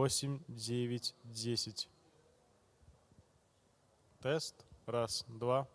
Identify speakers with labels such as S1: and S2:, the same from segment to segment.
S1: 8, 9, 10. Тест. Раз, два.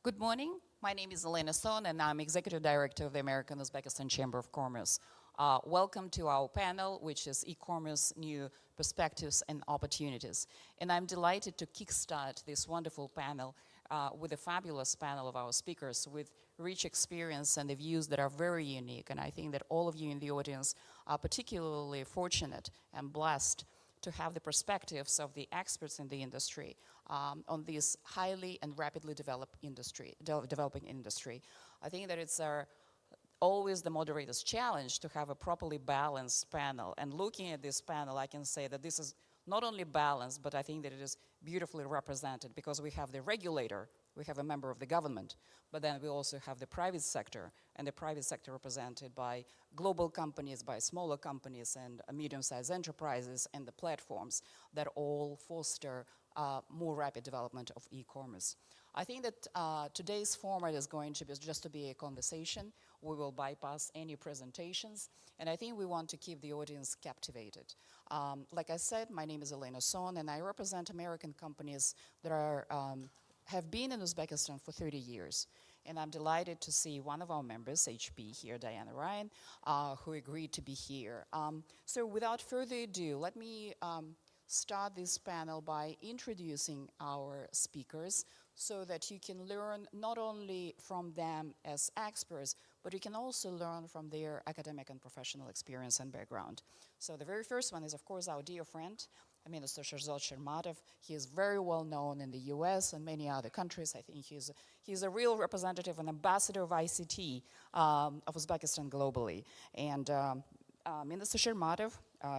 S2: Good morning. My name is Elena Son, and I'm Executive Director of the American Uzbekistan Chamber of Commerce. Welcome to our panel, which is e-commerce, new perspectives and opportunities. And I'm delighted to kickstart this wonderful panel with a fabulous panel of our speakers with rich experience and the views that are very unique. And I think that all of you in the audience are particularly fortunate and blessed to have the perspectives of the experts in the industry on this highly and rapidly developing industry. I think that it's always the moderator's challenge to have a properly balanced panel. And looking at this panel, I can say that this is not only balanced, but I think that it is beautifully represented because we have the regulator, we have a member of the government, but then we also have the private sector, and the private sector represented by global companies, by smaller companies, and medium-sized enterprises, and the platforms that all foster more rapid development of e-commerce. I think that today's format is going to be just to be a conversation. We will bypass any presentations, and I think we want to keep the audience captivated. Like I said, my name is Elena Son, and I represent American companies that have been in Uzbekistan for 30 years. And I'm delighted to see one of our members, HP here, Diana Ryan, who agreed to be here. So without further ado, let me start this panel by introducing our speakers so that you can learn not only from them as experts, but you can also learn from their academic and professional experience and background. So the very first one is, of course, our dear friend, Minister Sherzod Shermatov. He is very well known in the US and many other countries. I think he's a real representative and ambassador of ICT of Uzbekistan globally. And Minister Shermatov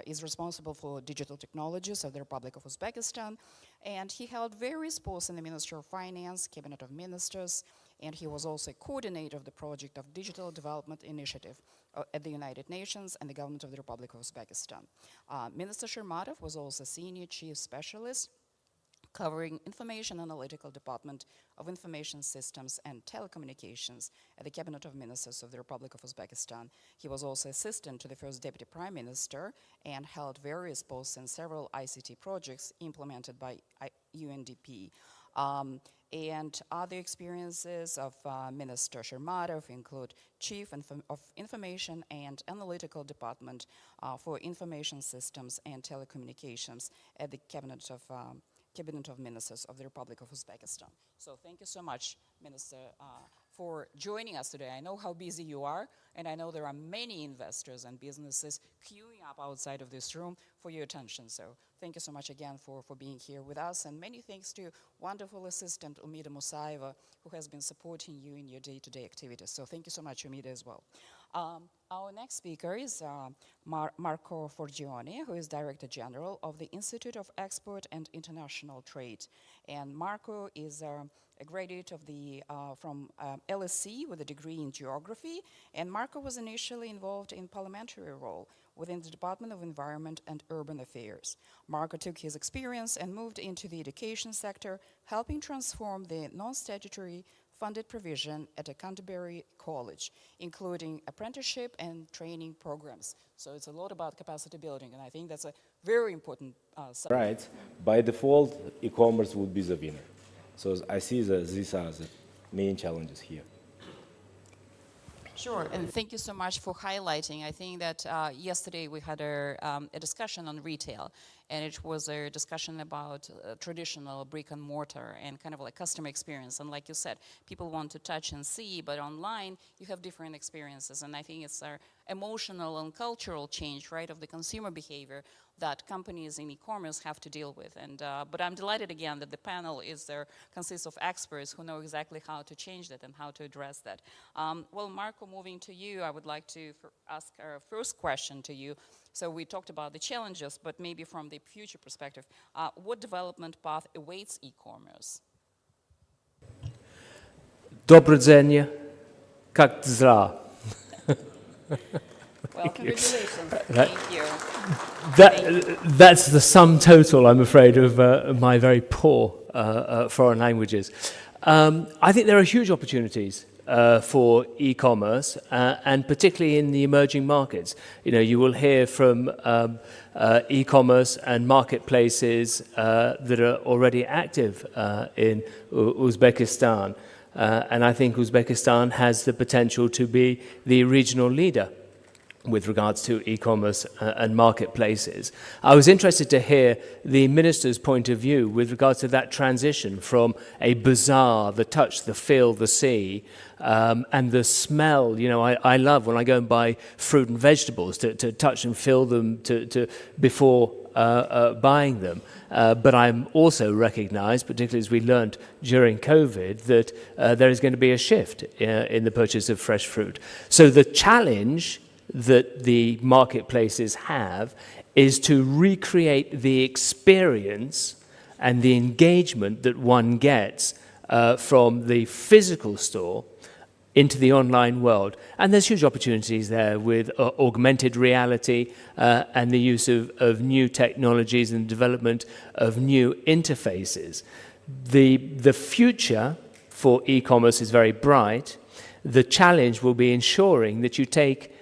S2: is responsible for digital technologies of the Republic of Uzbekistan, and he held various posts in the Ministry of Finance, Cabinet of Ministers, and he was also a coordinator of the project of Digital Development Initiative at the United Nations and the Government of the Republic of Uzbekistan. Minister Shermatov was also Senior Chief Specialist covering Information Analytical Department of Information Systems and Telecommunications at the Cabinet of Ministers of the Republic of Uzbekistan. He was also assistant to the First Deputy Prime Minister and held various posts in several ICT projects implemented by UNDP. And other experiences of Minister Shermatov include Chief of Information and Analytical Department for Information Systems and Telecommunications at the Cabinet of Ministers of the Republic of Uzbekistan. So thank you so much, Minister, for joining us today. I know how busy you are, and I know there are many investors and businesses queuing up outside of this room for your attention. So thank you so much again for being here with us, and many thanks to wonderful assistant Umida Musaeva, who has been supporting you in your day-to-day activities. So thank you so much, Umida, as well. Our next speaker is Marco Forgione, who is Director General of the Institute of Export and International Trade. And Marco is a graduate of from LSE with a degree in geography. And Marco was initially involved in parliamentary role within the Department of Environment and Urban Affairs. Marco took his experience and moved into the education sector, helping transform the non-statutory funded provision at a Canterbury college, including apprenticeship and training programs. So it's a lot about capacity building, and I think that's a very important subject.
S3: Right. By default, e-commerce would be the winner. So I see that these are the main challenges here.
S2: Sure, and thank you so much for highlighting. I think that yesterday we had a discussion on retail, and it was a discussion about traditional brick and mortar and kind of like customer experience. And like you said, people want to touch and see, but online you have different experiences. And I think it's our emotional and cultural change, right, of the consumer behavior that companies in e-commerce have to deal with. And but I'm delighted again that the panel consists of experts who know exactly how to change that and how to address that. Well, Marco, moving to you, I would like to ask our first question to you. So we talked about the challenges, but maybe from the future perspective, what development path awaits e-commerce?
S4: Добрый день, как дела?
S2: Well, congratulations.
S4: That-
S2: Thank you.
S4: That's the sum total, I'm afraid, of my very poor foreign languages. I think there are huge opportunities for e-commerce, and particularly in the emerging markets. You know, you will hear from e-commerce and marketplaces that are already active in Uzbekistan. And I think Uzbekistan has the potential to be the regional leader with regards to e-commerce and marketplaces. I was interested to hear the minister's point of view with regards to that transition from a bazaar, the touch, the feel, the see, and the smell. You know, I love when I go and buy fruit and vegetables to touch and feel them before buying them. But I'm also recognized, particularly as we learned during COVID, that there is going to be a shift in the purchase of fresh fruit. So the challenge that the marketplaces have is to recreate the experience and the engagement that one gets from the physical store into the online world. And there's huge opportunities there with augmented reality and the use of new technologies and development of new interfaces. The future for e-commerce is very bright. The challenge will be ensuring that you take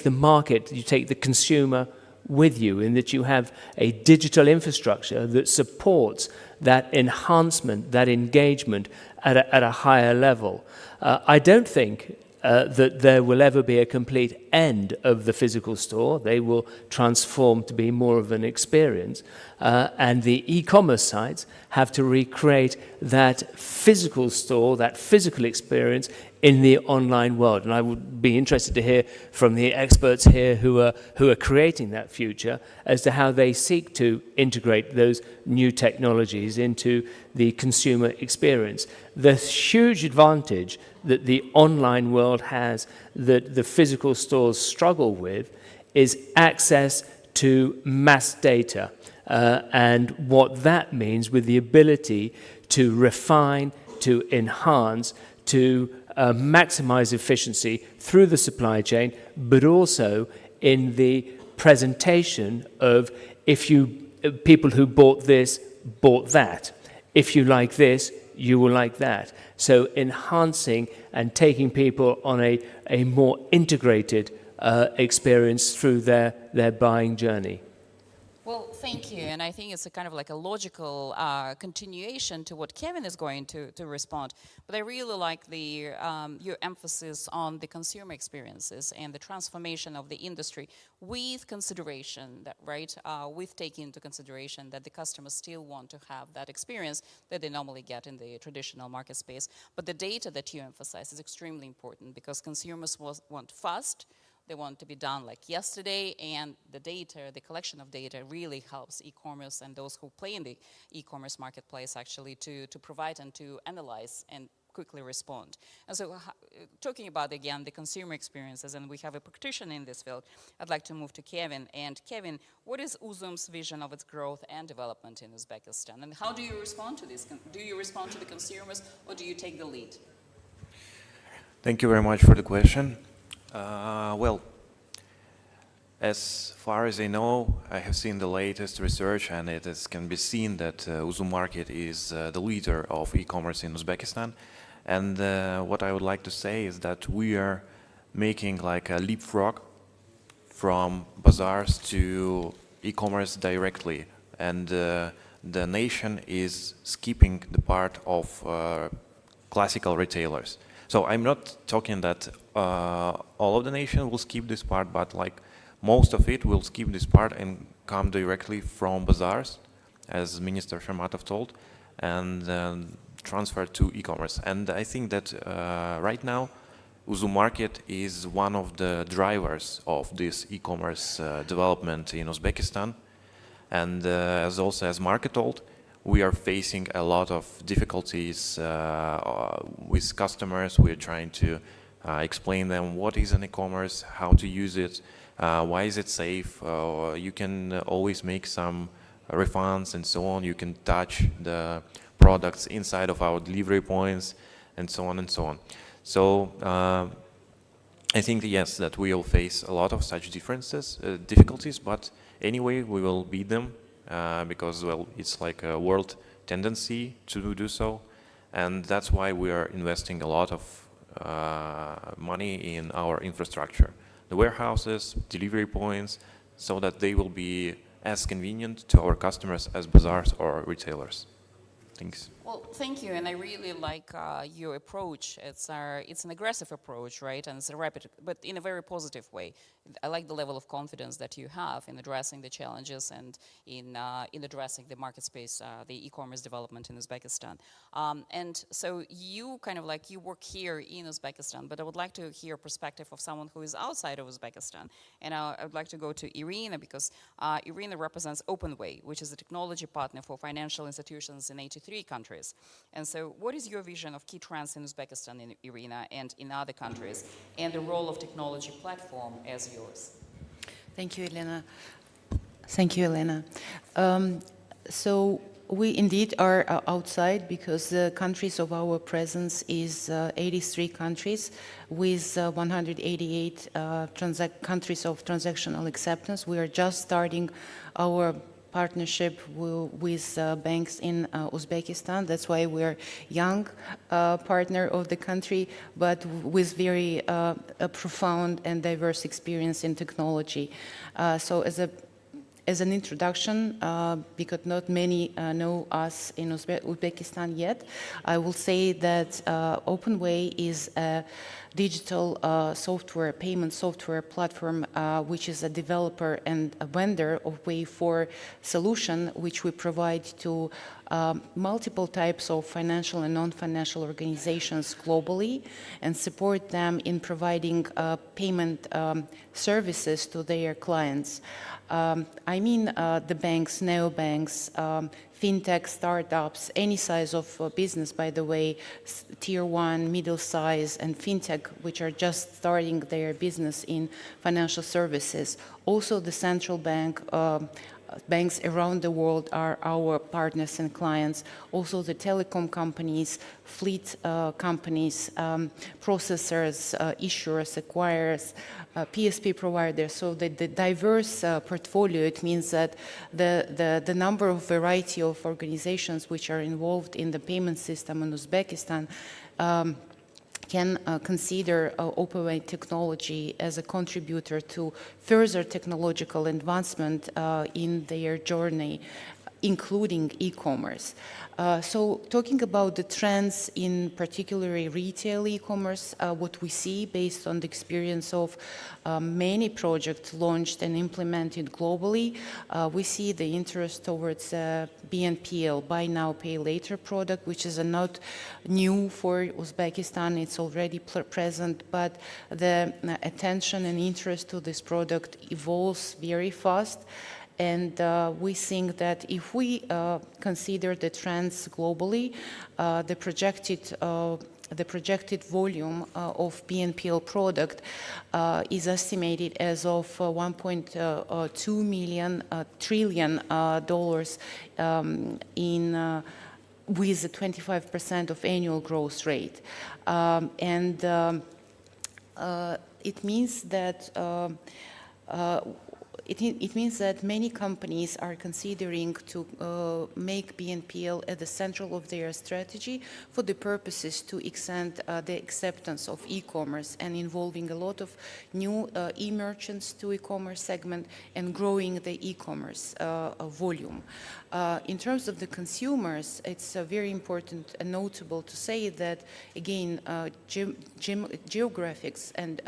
S4: the market, you take the consumer with you, in that you have a digital infrastructure that supports that enhancement, that engagement at a higher level. I don't think that there will ever be a complete end of the physical store. They will transform to be more of an experience. And the e-commerce sites have to recreate that physical store, that physical experience in the online world. And I would be interested to hear from the experts here who are creating that future as to how they seek to integrate those new technologies into the consumer experience. The huge advantage that the online world has that the physical stores struggle with is access to mass data and what that means with the ability to refine, to enhance, to maximize efficiency through the supply chain, but also in the presentation of people who bought this, bought that. If you like this, you will like that. So enhancing and taking people on a more integrated experience through their buying journey.
S2: Well, thank you. And I think it's a kind of like a logical continuation to what Kevin is going to respond. But I really like your emphasis on the consumer experiences and the transformation of the industry with consideration, that, right? With taking into consideration that the customers still want to have that experience that they normally get in the traditional market space. But the data that you emphasize is extremely important because consumers want fast. They want to be done like yesterday, and the data, the collection of data really helps e-commerce and those who play in the e-commerce marketplace actually to provide and to analyze and quickly respond. And so talking about, again, the consumer experiences, and we have a practitioner in this field, I'd like to move to Kevin. And Kevin, what is Uzum's vision of its growth and development in Uzbekistan? And how do you respond to this? Do you respond to the consumers, or do you take the lead?
S5: Thank you very much for the question. Well, as far as I know, I have seen the latest research, and can be seen that Uzum market is the leader of e-commerce in Uzbekistan. And what I would like to say is that we are making like a leapfrog from bazaars to e-commerce directly. And the nation is skipping the part of classical retailers. So I'm not talking that all of the nation will skip this part, but like most of it will skip this part and come directly from bazaars, as Minister Shermatov told, and transfer to e-commerce. And I think that right now, Uzum market is one of the drivers of this e-commerce development in Uzbekistan. And as Market told, we are facing a lot of difficulties with customers. We are trying to explain them what is an e-commerce, how to use it, why is it safe. You can always make some refunds and so on. You can touch the products inside of our delivery points and so on and so on. So I think, yes, that we will face a lot of such difficulties, but anyway, we will beat them. Because, well, it's like a world tendency to do so. And that's why we are investing a lot of money in our infrastructure. The warehouses, delivery points, so that they will be as convenient to our customers as bazaars or retailers. Thanks.
S2: Well, thank you, and I really like your approach. It's an aggressive approach, right? And it's a rapid, but in a very positive way. I like the level of confidence that you have in addressing the challenges and in addressing the market space, the e-commerce development in Uzbekistan. And so you kind of like, you work here in Uzbekistan, but I would like to hear a perspective of someone who is outside of Uzbekistan. And I would like to go to Irina, because Irina represents OpenWay, which is a technology partner for financial institutions in 83 countries. And so what is your vision of key trends in Uzbekistan, in Irina, and in other countries, and the role of technology platform as yours?
S6: Thank you, Elena. Thank you, Elena. So we indeed are outside, because the countries of our presence is 83 countries with 188 countries of transactional acceptance. We are just starting our partnership with banks in Uzbekistan. That's why we're young partner of the country, but with very profound and diverse experience in technology. So as an introduction, because not many know us in Uzbekistan yet, I will say that OpenWay is a digital payment software platform, which is a developer and a vendor of Way4 solution, which we provide to multiple types of financial and non-financial organizations globally, and support them in providing payment services to their clients. I mean the banks, neobanks, fintech startups, any size of business, by the way, tier 1, middle size, and fintech, which are just starting their business in financial services. Also, the central banks around the world are our partners and clients. Also, the telecom companies, fleet companies, processors, issuers, acquirers, PSP providers. So the diverse portfolio, it means that the number of variety of organizations which are involved in the payment system in Uzbekistan can consider OpenWay technology as a contributor to further technological advancement in their journey, including e-commerce. So talking about the trends in particularly retail e-commerce, what we see based on the experience of many projects launched and implemented globally, we see the interest towards BNPL, Buy Now, Pay Later product, which is not new for Uzbekistan. It's already present, but the attention and interest to this product evolves very fast. And we think that if we consider the trends globally, the projected volume of BNPL product is estimated as of $1.2 trillion with a 25% of annual growth rate. It means that it means that many companies are considering to make BNPL at the central of their strategy for the purposes to extend the acceptance of e-commerce and involving a lot of new e-merchants to e-commerce segment and growing the e-commerce volume. In terms of the consumers, it's very important and notable to say that, again, geographics and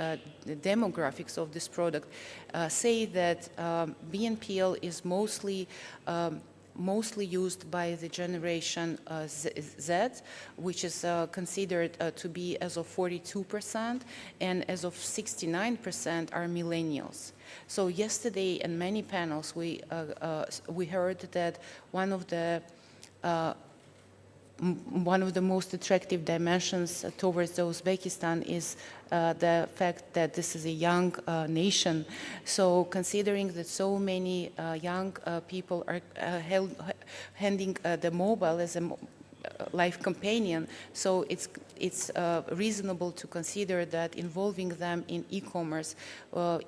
S6: the demographics of this product say that BNPL is mostly used by the generation Z, which is considered to be as of 42%, and as of 69% are millennials. So yesterday in many panels we heard that one of the most attractive dimensions towards Uzbekistan is the fact that this is a young nation. So considering that so many young people are handing the mobile as a life companion, so it's reasonable to consider that involving them in e-commerce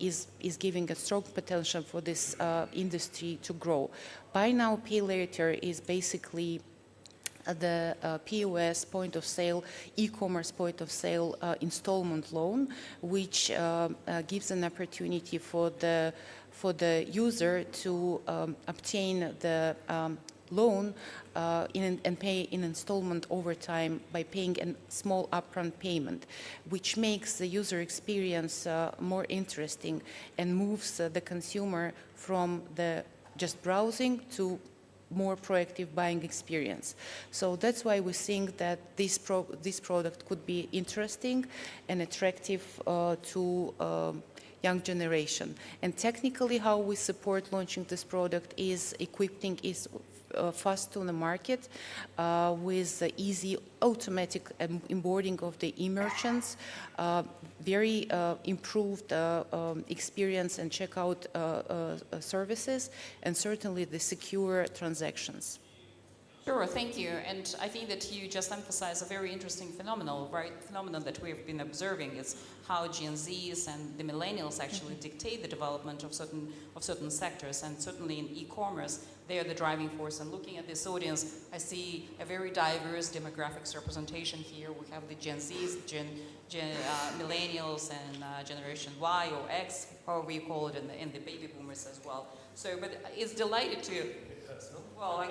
S6: is giving a strong potential for this industry to grow. Buy Now, Pay Later is basically the POS, point of sale, e-commerce point of sale installment loan, which gives an opportunity for the user to obtain the loan and pay in installment over time by paying a small upfront payment, which makes the user experience more interesting and moves the consumer from the just browsing to more proactive buying experience. So that's why we think that this product could be interesting and attractive to young generation. And technically how we support launching this product is equipping is fast on the market with easy automatic onboarding of the e-merchants, very improved experience and checkout services, and certainly the secure transactions.
S2: Sure, thank you. And I think that you just emphasized a very interesting phenomenon, right? Phenomenon that we've been observing is how Gen Zs and the millennials actually dictate the development of certain sectors, and certainly in e-commerce, they are the driving force. And looking at this audience, I see a very diverse demographics representation here. We have the Gen Zs, millennials, and Generation Y or X, however you call it, and the baby boomers as well. So, but it's delighted to. Well,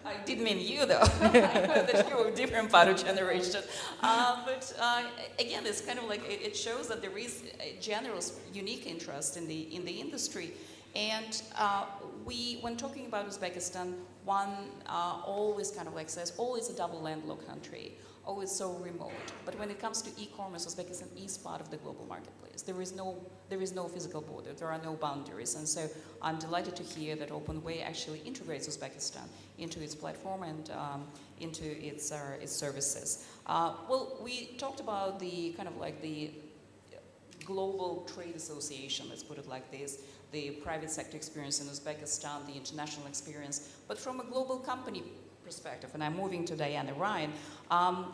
S2: I didn't mean you, though. I know that you're a different part of generation. But again, it's kind of like it shows that there is a general, unique interest in the industry. And when talking about Uzbekistan, one always kind of like says, oh, it's a double landlocked country. Oh, it's so remote. But when it comes to e-commerce, Uzbekistan is part of the global marketplace. There is no physical border. There are no boundaries. And so I'm delighted to hear that OpenWay actually integrates Uzbekistan into its platform and into its services. Well, we talked about the kind of like the global trade association, let's put it like this, the private sector experience in Uzbekistan, the international experience, but from a global company perspective, and I'm moving to Diana Ryan.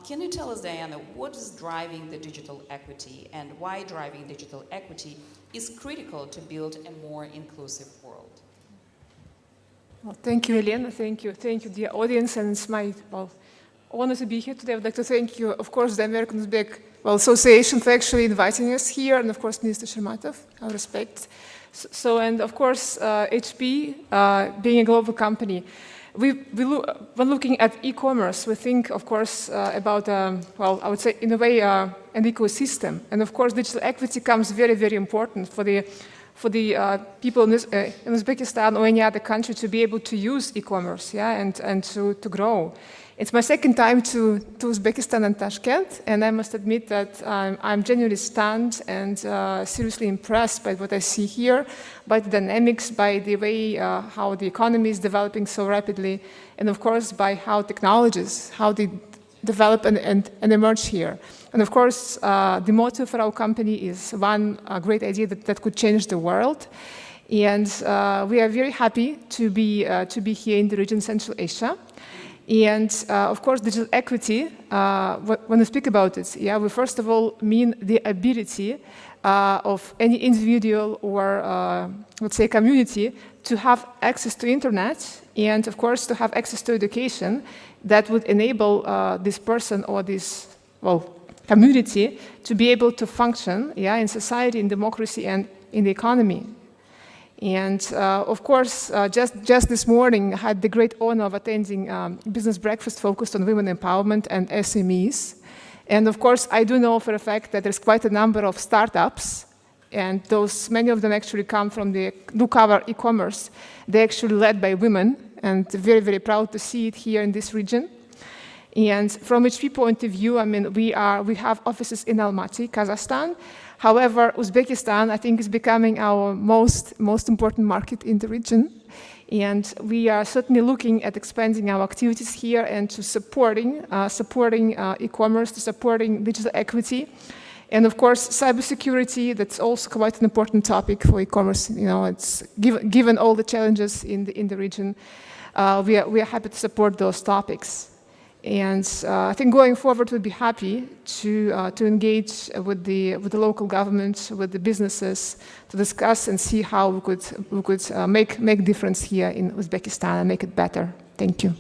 S2: Can you tell us, Diana, what is driving the digital equity and why driving digital equity is critical to build a more inclusive world?
S7: Well, thank you, Elena. Thank you, dear audience, and it's my honor to be here today. I would like to thank you, of course, the American Uzbek Association for actually inviting us here, and of course, Minister Shermatov, our respect. So, and of course, HP, being a global company. When looking at e-commerce, we think, of course, about, I would say, in a way, an ecosystem. And of course, digital equity comes very, very important for the people in Uzbekistan or any other country to be able to use e-commerce, and to grow. It's my second time to Uzbekistan and Tashkent, and I must admit that I'm genuinely stunned and seriously impressed by what I see here, by the dynamics, by the way how the economy is developing so rapidly, and of course by how technologies, how they develop and emerge here. And of course, the motto for our company is one great idea that could change the world. And we are very happy to be here in the region Central Asia. And of course, digital equity, when we speak about it, we first of all mean the ability of any individual or, let's say, community to have access to internet and, of course, to have access to education that would enable this person or this, community to be able to function, in society, in democracy, and in the economy. And of course, just this morning, I had the great honor of attending business breakfast focused on women empowerment and SMEs. And of course, I do know for a fact that there's quite a number of startups, and many of them actually come from the blue-collar e-commerce. They're actually led by women, and very, very proud to see it here in this region. And from HP point of view, I mean, we have offices in Almaty, Kazakhstan. However, Uzbekistan, I think, is becoming our most important market in the region. And we are certainly looking at expanding our activities here and to supporting e-commerce, to supporting digital equity. And of course, cybersecurity, that's also quite an important topic for e-commerce. It's given all the challenges in the region, we are happy to support those topics. And I think going forward, we'd be happy to engage with the local government, with the businesses, to discuss and see how we could make difference here in Uzbekistan and make it better. Thank you.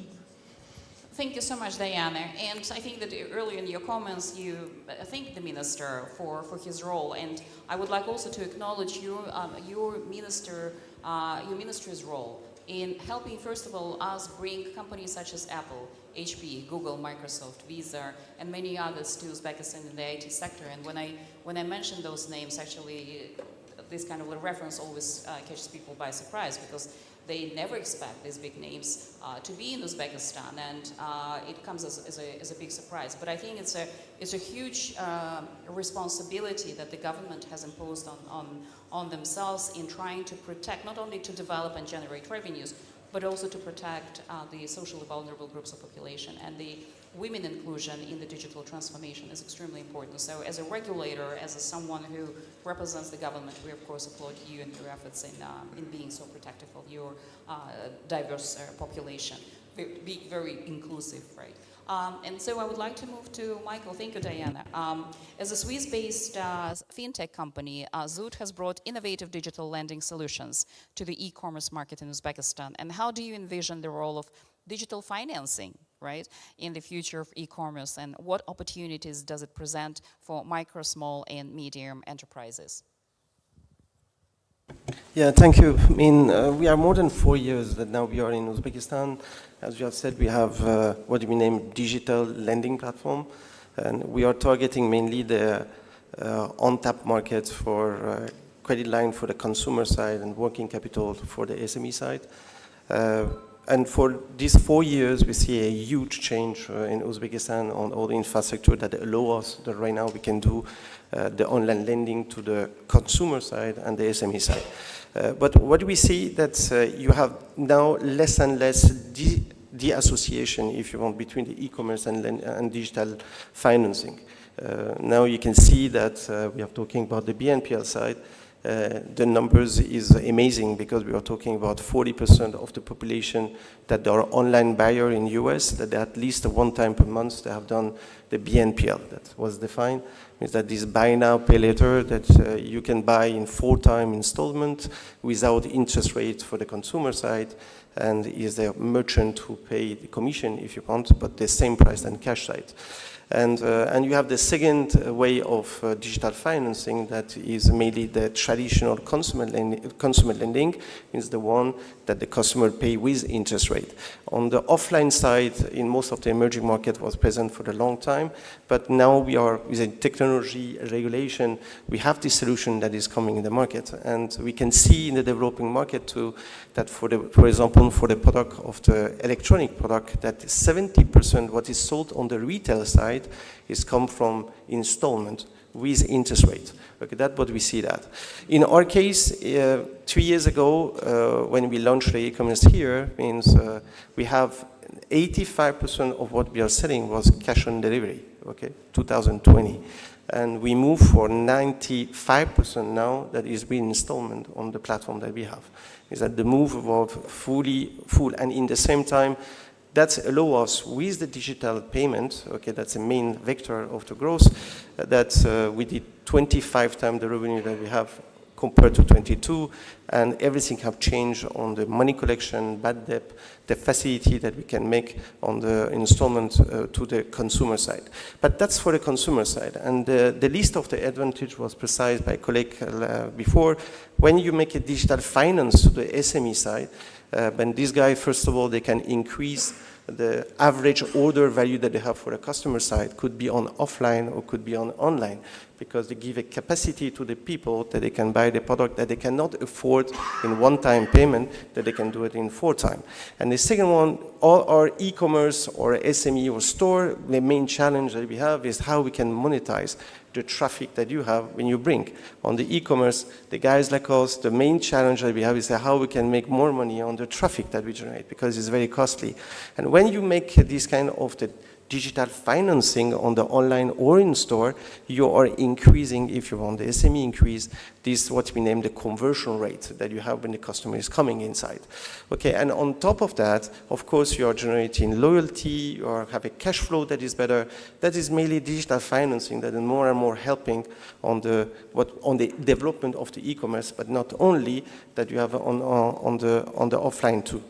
S2: Thank you so much, Diana. And I think that earlier in your comments, you thanked the minister for his role. And I would like also to acknowledge your ministry's role in helping, first of all, us bring companies such as Apple, HP, Google, Microsoft, Visa, and many others to Uzbekistan in the IT sector. And when I mention those names, actually, this kind of reference always catches people by surprise, because they never expect these big names to be in Uzbekistan, and it comes as a big surprise. But I think it's a huge responsibility that the government has imposed on themselves in trying to protect, not only to develop and generate revenues, but also to protect the socially vulnerable groups of population. And the women inclusion in the digital transformation is extremely important. So as a regulator, as someone who represents the government, we of course applaud you and your efforts in being so protective of your diverse population. Be very inclusive, right? And so I would like to move to Michael. Thank you, Diana. As a Swiss-based fintech company, Zoot has brought innovative digital lending solutions to the e-commerce market in Uzbekistan. And how do you envision the role of digital financing, right, in the future of e-commerce, and what opportunities does it present for micro, small, and medium enterprises?
S8: Yeah, thank you. I mean, we are more than 4 years that now we are in Uzbekistan. As you have said, we have what we name digital lending platform, and we are targeting mainly the on-tap markets for credit line for the consumer side and working capital for the SME side. And for these 4 years, we see a huge change in Uzbekistan on all the infrastructure that allow us that right now we can do the online lending to the consumer side and the SME side. But what we see that you have now less and less the association, if you want, between the e-commerce and digital financing. Now you can see that we are talking about the BNPL side. The numbers is amazing, because we are talking about 40% of the population that are online buyer in US, that at least one time per month they have done the BNPL. That was defined, means that this buy now, pay later, that you can buy in 4-time installment without interest rate for the consumer side, and is the merchant who pay the commission if you want, but the same price than cash side. And you have the second way of digital financing, that is mainly the traditional consumer lending, means the one that the customer pay with interest rate. On the offline side, in most of the emerging market was present for a long time, but now we are, with a technology regulation, we have this solution that is coming in the market. And we can see in the developing market too, that for example, for the product of the electronic product, that 70% what is sold on the retail side is come from installment with interest rate. Okay, that's what we see that. In our case, 3 years ago, when we launched the e-commerce here, means we have 85% of what we are selling was cash on delivery, okay, 2020. And we move for 95% now that is being installment on the platform that we have. Is that the move of full, and in the same time, that allows us with the digital payment, okay, that's the main vector of the growth, that we did 25 times the revenue that we have compared to 22, and everything have changed on the money collection, bad debt, the facility that we can make on the installment to the consumer side. But that's for the consumer side, and the list of the advantage was precise by a colleague before. When you make a digital finance to the SME side, when this guy, first of all, they can increase the average order value that they have for the customer side, could be on offline or could be on online, because they give a capacity to the people that they can buy the product that they cannot afford in one-time payment, that they can do it in 4-time. And the second one, all our e-commerce or SME or store, the main challenge that we have is how we can monetize the traffic that you have when you bring. On the e-commerce, the guys like us, the main challenge that we have is how we can make more money on the traffic that we generate, because it's very costly. And when you make this kind of the digital financing on the online or in store, you are increasing, if you want the SME increase, this what we name the conversion rate that you have when the customer is coming inside. Okay, and on top of that, of course, you are generating loyalty, or have a cash flow that is better. That is mainly digital financing that is more and more helping on the development of the e-commerce, but not only that you have on the offline too.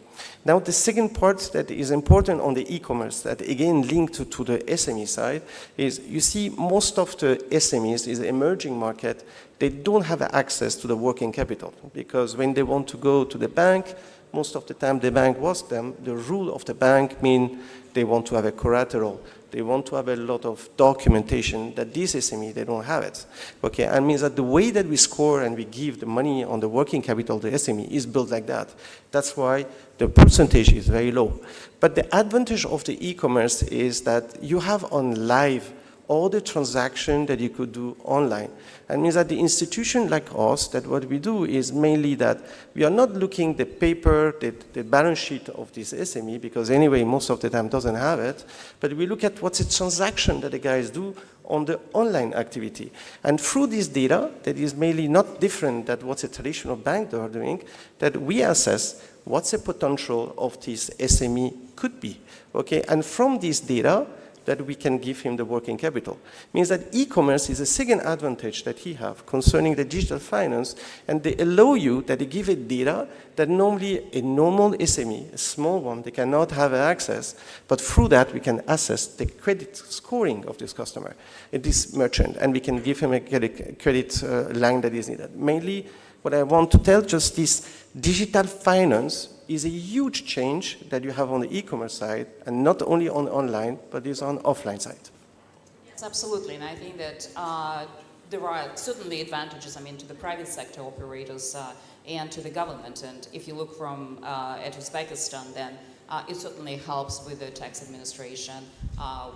S8: Now, the second part that is important on the e-commerce, that again linked to the SME side, is you see most of the SMEs is the emerging market, they don't have access to the working capital, because when they want to go to the bank, most of the time the bank was them. The rule of the bank mean they want to have a collateral. They want to have a lot of documentation that this SME, they don't have it. Okay, and means that the way that we score and we give the money on the working capital to SME is built like that. That's why the percentage is very low. But the advantage of the e-commerce is that you have on live all the transaction that you could do online. And means that the institution like us, that what we do is mainly that we are not looking the paper, the balance sheet of this SME, because anyway, most of the time doesn't have it, but we look at what's the transaction that the guys do on the online activity. And through this data, that is mainly not different than what a traditional bank are doing, that we assess what's the potential of this SME could be, okay? And from this data, that we can give him the working capital. Means that e-commerce is a second advantage that he have concerning the digital finance, and they allow you that they give it data that normally a normal SME, a small one, they cannot have access, but through that we can assess the credit scoring of this customer, this merchant, and we can give him a credit line that is needed. Mainly, what I want to tell, just this digital finance is a huge change that you have on the e-commerce side, and not only on online, but is on offline side.
S2: Yes, absolutely, and I think that there are certainly advantages, I mean, to the private sector operators and to the government. And if you look from at Uzbekistan, then it certainly helps with the tax administration,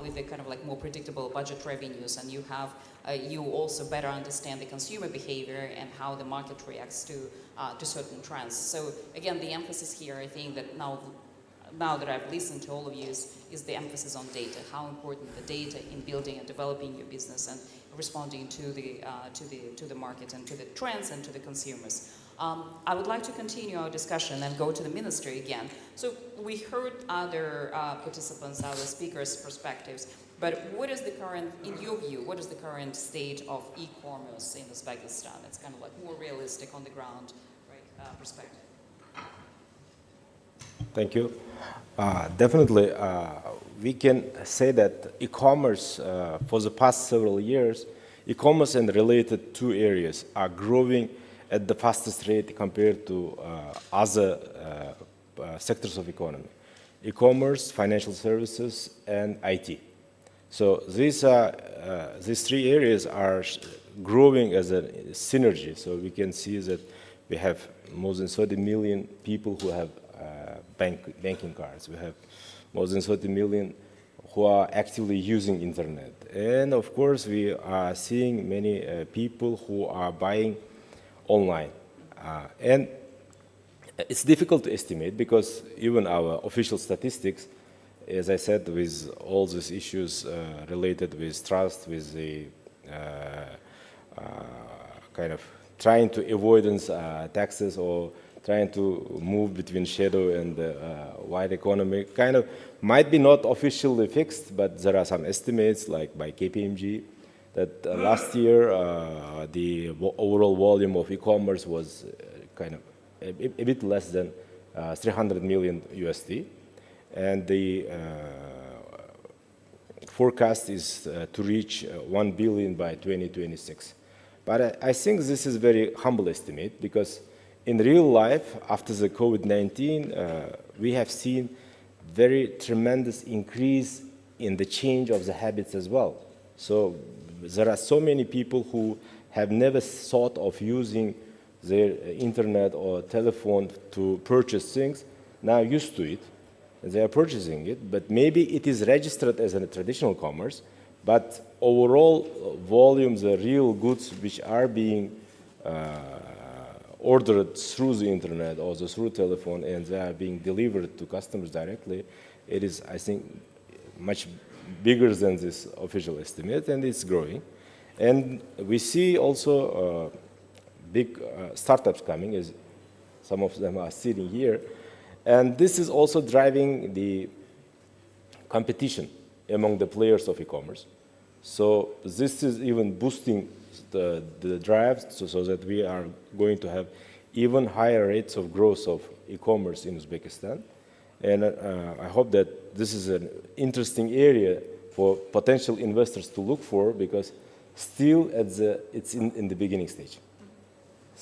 S2: with the kind of like more predictable budget revenues, and you have you also better understand the consumer behavior and how the market reacts to certain trends. So again, the emphasis here, I think that now that I've listened to all of you, is the emphasis on data. How important the data in building and developing your business and responding to the market and to the trends and to the consumers. I would like to continue our discussion and go to the ministry again. So we heard other participants, other speakers' perspectives, but what is the current, in your view, what is the current state of e-commerce in Uzbekistan? It's kind of like more realistic on the ground, right, perspective.
S3: Thank you. Definitely, we can say that e-commerce, for the past several years, e-commerce and related two areas are growing at the fastest rate compared to other sectors of economy. E-commerce, financial services, and IT. So these three areas are growing as a synergy. So we can see that we have more than 30 million people who have banking cards. We have more than 30 million who are actively using internet. And of course, we are seeing many people who are buying online. And it's difficult to estimate because even our official statistics, as I said, with all these issues related with trust, with the kind of trying to avoidance taxes or trying to move between shadow and white economy, kind of might be not officially fixed, but there are some estimates like by KPMG that last year the overall volume of e-commerce was kind of a bit less than 300 million USD. And the forecast is to reach 1 billion by 2026. But I think this is a very humble estimate because in real life, after the COVID-19, we have seen very tremendous increase in the change of the habits as well. So there are so many people who have never thought of using their internet or telephone to purchase things, now used to it. They are purchasing it, but maybe it is registered as a traditional commerce, but overall volumes, the real goods which are being ordered through the internet or through telephone and they are being delivered to customers directly, it is, I think, much bigger than this official estimate, and it's growing. And we see also big startups coming, as some of them are sitting here, and this is also driving the competition among the players of e-commerce. So this is even boosting the drive so that we are going to have even higher rates of growth of e-commerce in Uzbekistan. And I hope that this is an interesting area for potential investors to look for because still it's in the beginning stage.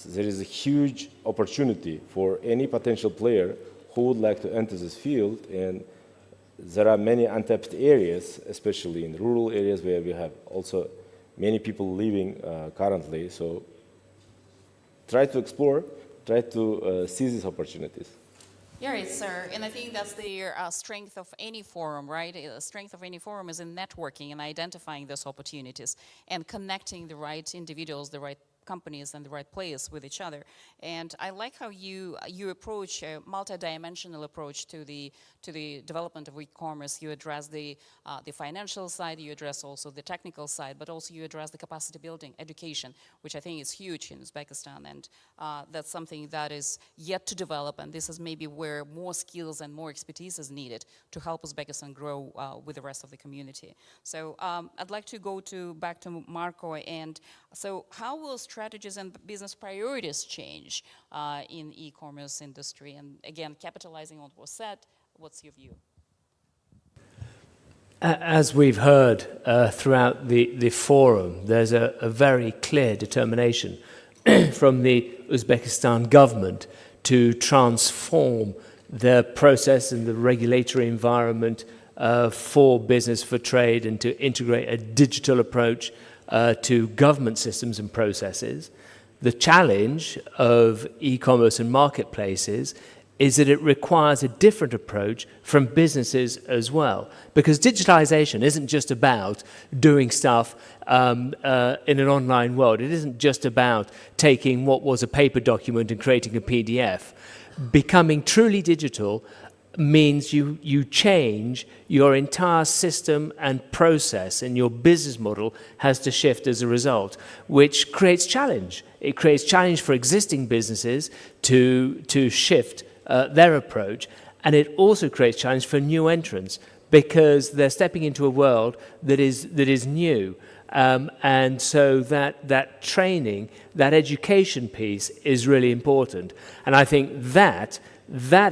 S3: There is a huge opportunity for any potential player who would like to enter this field, and there are many untapped areas, especially in rural areas where we have also many people living currently. So try to explore, try to seize these opportunities.
S2: Yeah, right, sir. And I think that's the strength of any forum, right? The strength of any forum is in networking and identifying those opportunities and connecting the right individuals, the right companies and the right players with each other. And I like how you approach a multi-dimensional approach to the development of e-commerce. You address the financial side, you address also the technical side, but also you address the capacity building, education, which I think is huge in Uzbekistan. And that's something that is yet to develop. And this is maybe where more skills and more expertise is needed to help Uzbekistan grow with the rest of the community. So I'd like to go back to Marco. And so how will strategies and business priorities change in e-commerce industry? And again, capitalizing on what was said, what's your view?
S4: As we've heard throughout the forum, there's a very clear determination from the Uzbekistan government to transform the process and the regulatory environment for business, for trade, and to integrate a digital approach to government systems and processes. The challenge of e-commerce and marketplaces is that it requires a different approach from businesses as well. Because digitalization isn't just about doing stuff in an online world. It isn't just about taking what was a paper document and creating a PDF. Becoming truly digital means you change your entire system and process, and your business model has to shift as a result, which creates challenge. It creates challenge for existing businesses to shift their approach, and it also creates challenge for new entrants because they're stepping into a world that is new. And so that training, that education piece is really important. And I think that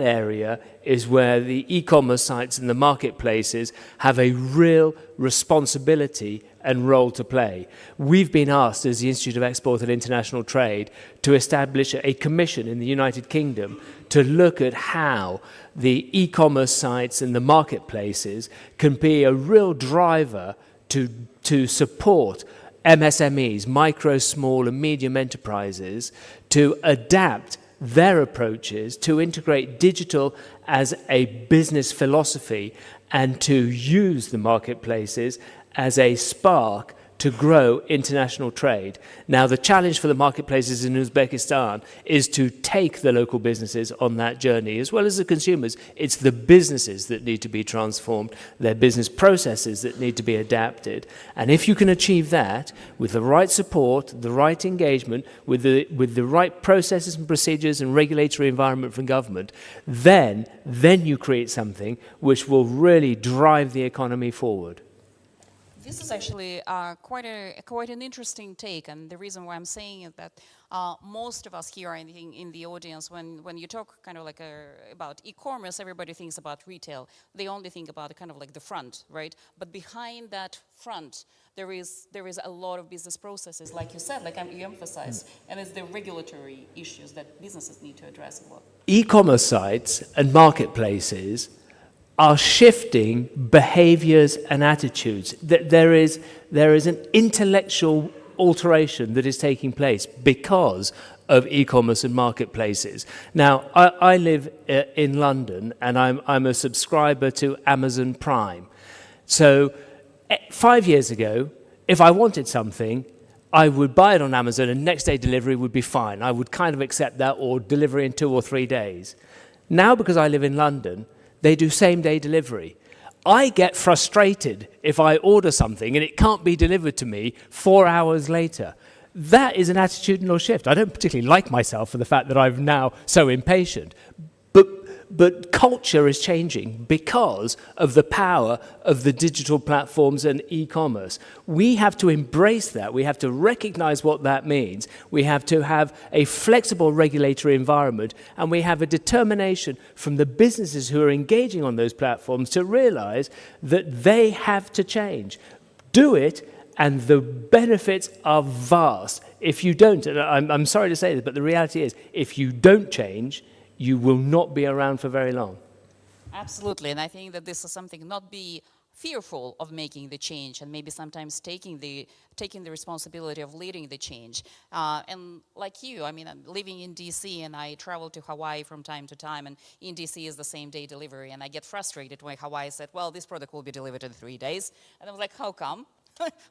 S4: area is where the e-commerce sites and the marketplaces have a real responsibility and role to play. We've been asked as the Institute of Export and International Trade to establish a commission in the United Kingdom to look at how the e-commerce sites and the marketplaces can be a real driver to support MSMEs, micro, small and medium enterprises, to adapt their approaches, to integrate digital as a business philosophy, and to use the marketplaces as a spark to grow international trade. Now, the challenge for the marketplaces in Uzbekistan is to take the local businesses on that journey, as well as the consumers. It's the businesses that need to be transformed, their business processes that need to be adapted. And if you can achieve that with the right support, the right engagement, with the right processes and procedures and regulatory environment from government, then you create something which will really drive the economy forward.
S2: This is actually quite an interesting take, and the reason why I'm saying is that most of us here in the audience, when you talk kind of like about e-commerce, everybody thinks about retail. They only think about kind of like the front, right? But behind that front, there is a lot of business processes, like you said, like you emphasized, and it's the regulatory issues that businesses need to address a lot.
S4: E-commerce sites and marketplaces are shifting behaviors and attitudes. There is an intellectual alteration that is taking place because of e-commerce and marketplaces. Now, I live in London, and I'm a subscriber to Amazon Prime. So 5 years ago, if I wanted something, I would buy it on Amazon and next day delivery would be fine. I would kind of accept that, or delivery in 2 or 3 days. Now, because I live in London, they do same-day delivery. I get frustrated if I order something and it can't be delivered to me 4 hours later. That is an attitudinal shift. I don't particularly like myself for the fact that I'm now so impatient. But culture is changing because of the power of the digital platforms and e-commerce. We have to embrace that. We have to recognize what that means. We have to have a flexible regulatory environment, and we have a determination from the businesses who are engaging on those platforms to realize that they have to change. Do it And the benefits are vast. If you don't, and I'm sorry to say this, but the reality is, if you don't change, you will not be around for very long.
S2: Absolutely, and I think that this is something not be fearful of making the change and maybe sometimes taking the responsibility of leading the change. And like you, I mean, I'm living in DC and I travel to Hawaii from time to time, and in DC is the same day delivery, and I get frustrated when Hawaii said, well, this product will be delivered in 3 days. And I was like, how come?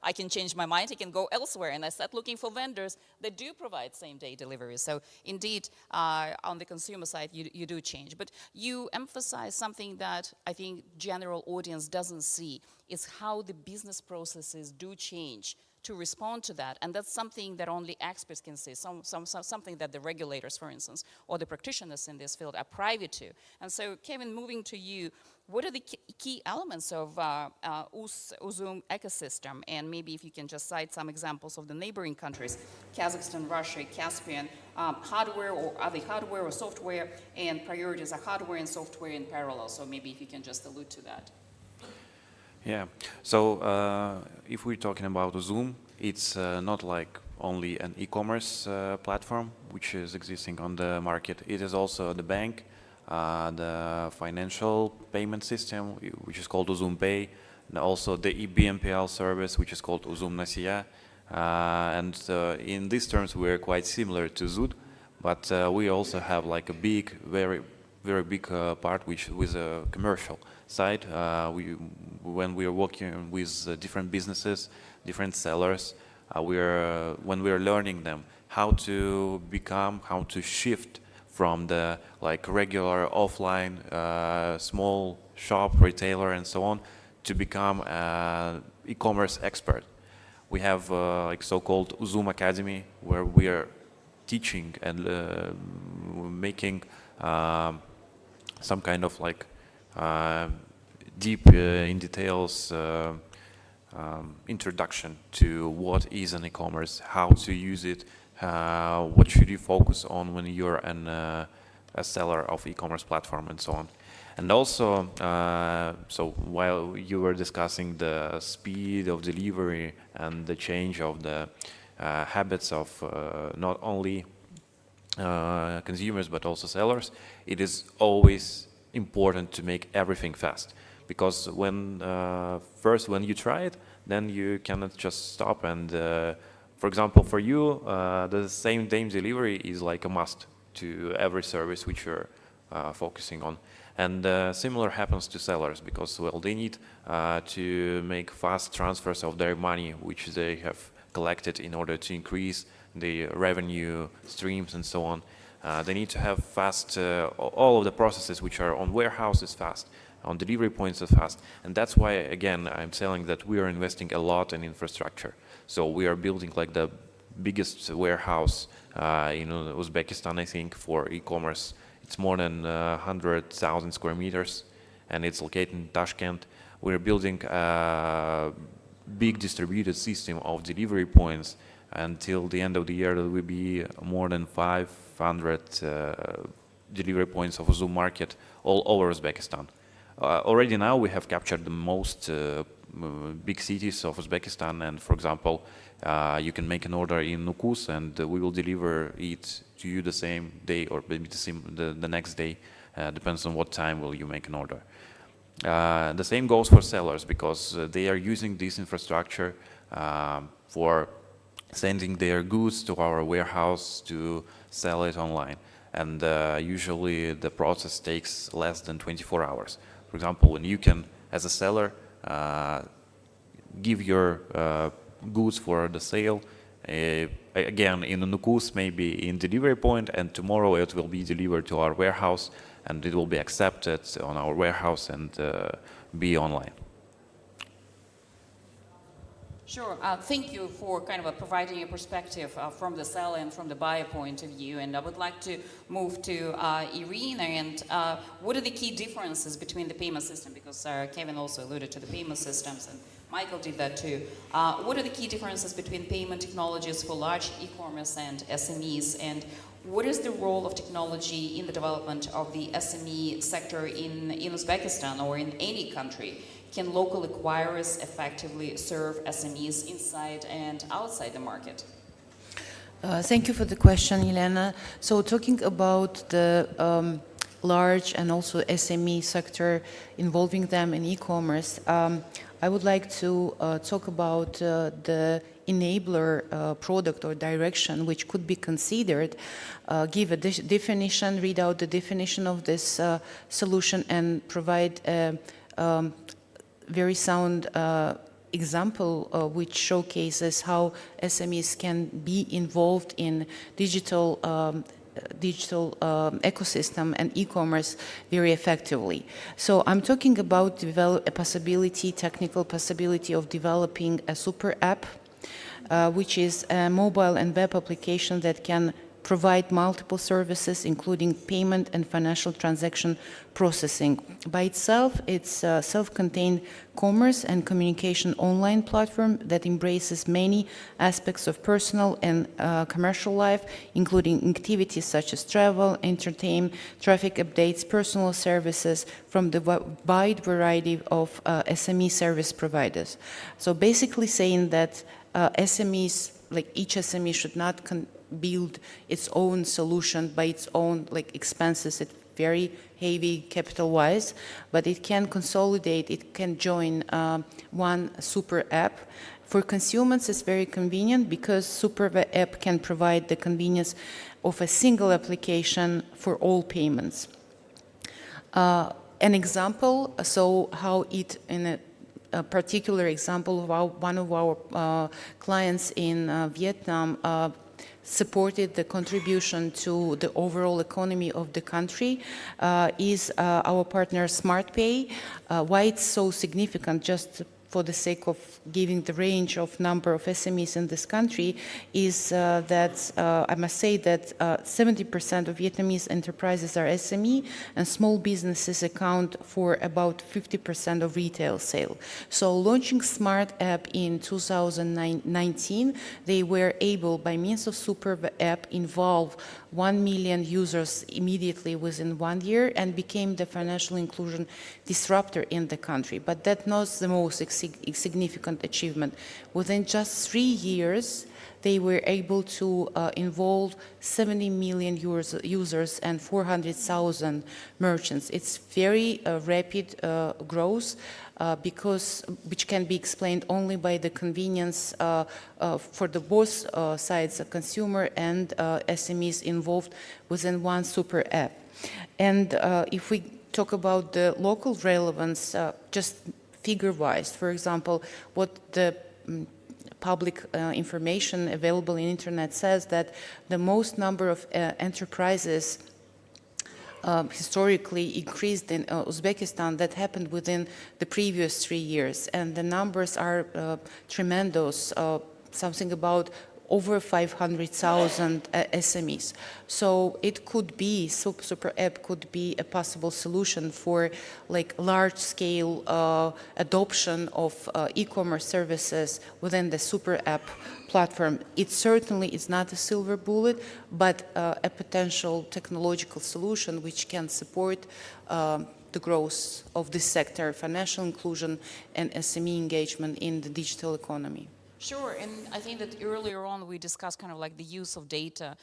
S2: I can change my mind, I can go elsewhere. And I start looking for vendors that do provide same-day delivery. So indeed, on the consumer side, you do change. But you emphasize something that I think general audience doesn't see, is how the business processes do change to respond to that. And that's something that only experts can see, something that the regulators, for instance, or the practitioners in this field are privy to. And so, Kevin, moving to you, what are the key elements of Uzum ecosystem? And maybe if you can just cite some examples of the neighboring countries, Kazakhstan, Russia, Caspian, hardware, or are they hardware or software, and priorities are hardware and software in parallel. So maybe if you can just allude to that.
S5: Yeah, so if we're talking about Uzum, it's not like only an e-commerce platform which is existing on the market. It is also the bank, the financial payment system, which is called Uzum Pay, and also the BNPL service, which is called Uzum Nasiya. And in these terms, we're quite similar to Zud, but we also have like a big, very big part which with a commercial side. When we are working with different businesses, different sellers, when we are learning them how to shift from the like regular offline small shop retailer and so on to become an e-commerce expert. We have like so-called Uzum Academy, where we are teaching and making some kind of like deep in details introduction to what is an e-commerce, how to use it, what should you focus on when you're a seller of e-commerce platform and so on. And also, so while you were discussing the speed of delivery and the change of the habits of not only consumers but also sellers, it is always important to make everything fast. Because when you try it, then you cannot just stop. And for example, for you, the same-day delivery is like a must to every service which you're focusing on. And similar happens to sellers, because well, they need to make fast transfers of their money, which they have collected in order to increase the revenue streams and so on. They need to have fast, all of the processes which are on warehouses fast, on delivery points are fast. And that's why, again, I'm saying that we are investing a lot in infrastructure. So we are building like the biggest warehouse in Uzbekistan, I think, for e-commerce. It's more than 100,000 square meters, and it's located in Tashkent. We're building a big distributed system of delivery points. Until the end of the year, there will be more than 500 delivery points of Uzum market all over Uzbekistan. Already now we have captured the most big cities of Uzbekistan, and for example, you can make an order in Nukus and we will deliver it to you the same day or maybe the next day, depends on what time will you make an order. The same goes for sellers, because they are using this infrastructure for sending their goods to our warehouse to sell it online. And usually the process takes less than 24 hours. For example, when you can, as a seller, give your goods for the sale, again, in Nukus, maybe in delivery point, and tomorrow it will be delivered to our warehouse, and it will be accepted on our warehouse and be online.
S2: Sure. Thank you for kind of providing a perspective from the seller and from the buyer point of view. And I would like to move to Irina. And what are the key differences between the payment system? Because Kevin also alluded to the payment systems, and Michael did that too. What are the key differences between payment technologies for large e-commerce and SMEs? And what is the role of technology in the development of the SME sector in Uzbekistan or in any country? Can local acquirers effectively serve SMEs inside and outside the market?
S6: Thank you for the question, Elena. So talking about the large and also SME sector, involving them in e-commerce, I would like to talk about the enabler product or direction which could be considered, give a definition, read out the definition of this solution, and provide a very sound example which showcases how SMEs can be involved in digital ecosystem and e-commerce very effectively. So I'm talking about technical possibility of developing a super app, which is a mobile and web application that can provide multiple services, including payment and financial transaction processing. By itself, it's a self-contained commerce and communication online platform that embraces many aspects of personal and commercial life, including activities such as travel, entertainment, traffic updates, personal services from the wide variety of SME service providers. So basically saying that SMEs, like each SME should not build its own solution by its own expenses. It's very heavy capital-wise, but it can consolidate, it can join one super app. For consumers, it's very convenient because super app can provide the convenience of a single application for all payments. An example, so how it in a particular example of one of our clients in Vietnam supported the contribution to the overall economy of the country is our partner SmartPay. Why it's so significant, just for the sake of giving the range of number of SMEs in this country, is that I must say that 70% of Vietnamese enterprises are SME, and small businesses account for about 50% of retail sale. So launching Smart App in 2019, they were able, by means of Super App, involve 1 million users immediately within 1 year and became the financial inclusion disruptor in the country. But that's not the most significant achievement. Within just 3 years, they were able to involve 70 million users and 400,000 merchants. It's very rapid growth which can be explained only by the convenience for the both sides, the consumer and SMEs involved within one super app. And if we talk about the local relevance, just figure-wise, for example, what the public information available in internet says that the most number of enterprises historically increased in Uzbekistan. That happened within the previous 3 years, and the numbers are tremendous, something about over 500,000 SMEs. So it could be, Super App could be a possible solution for large-scale adoption of e-commerce services within the Super App platform. It certainly is not a silver bullet, but a potential technological solution which can support the growth of this sector, financial inclusion and SME engagement in the digital economy.
S2: Sure, and I think that earlier on we discussed kind of like the use of data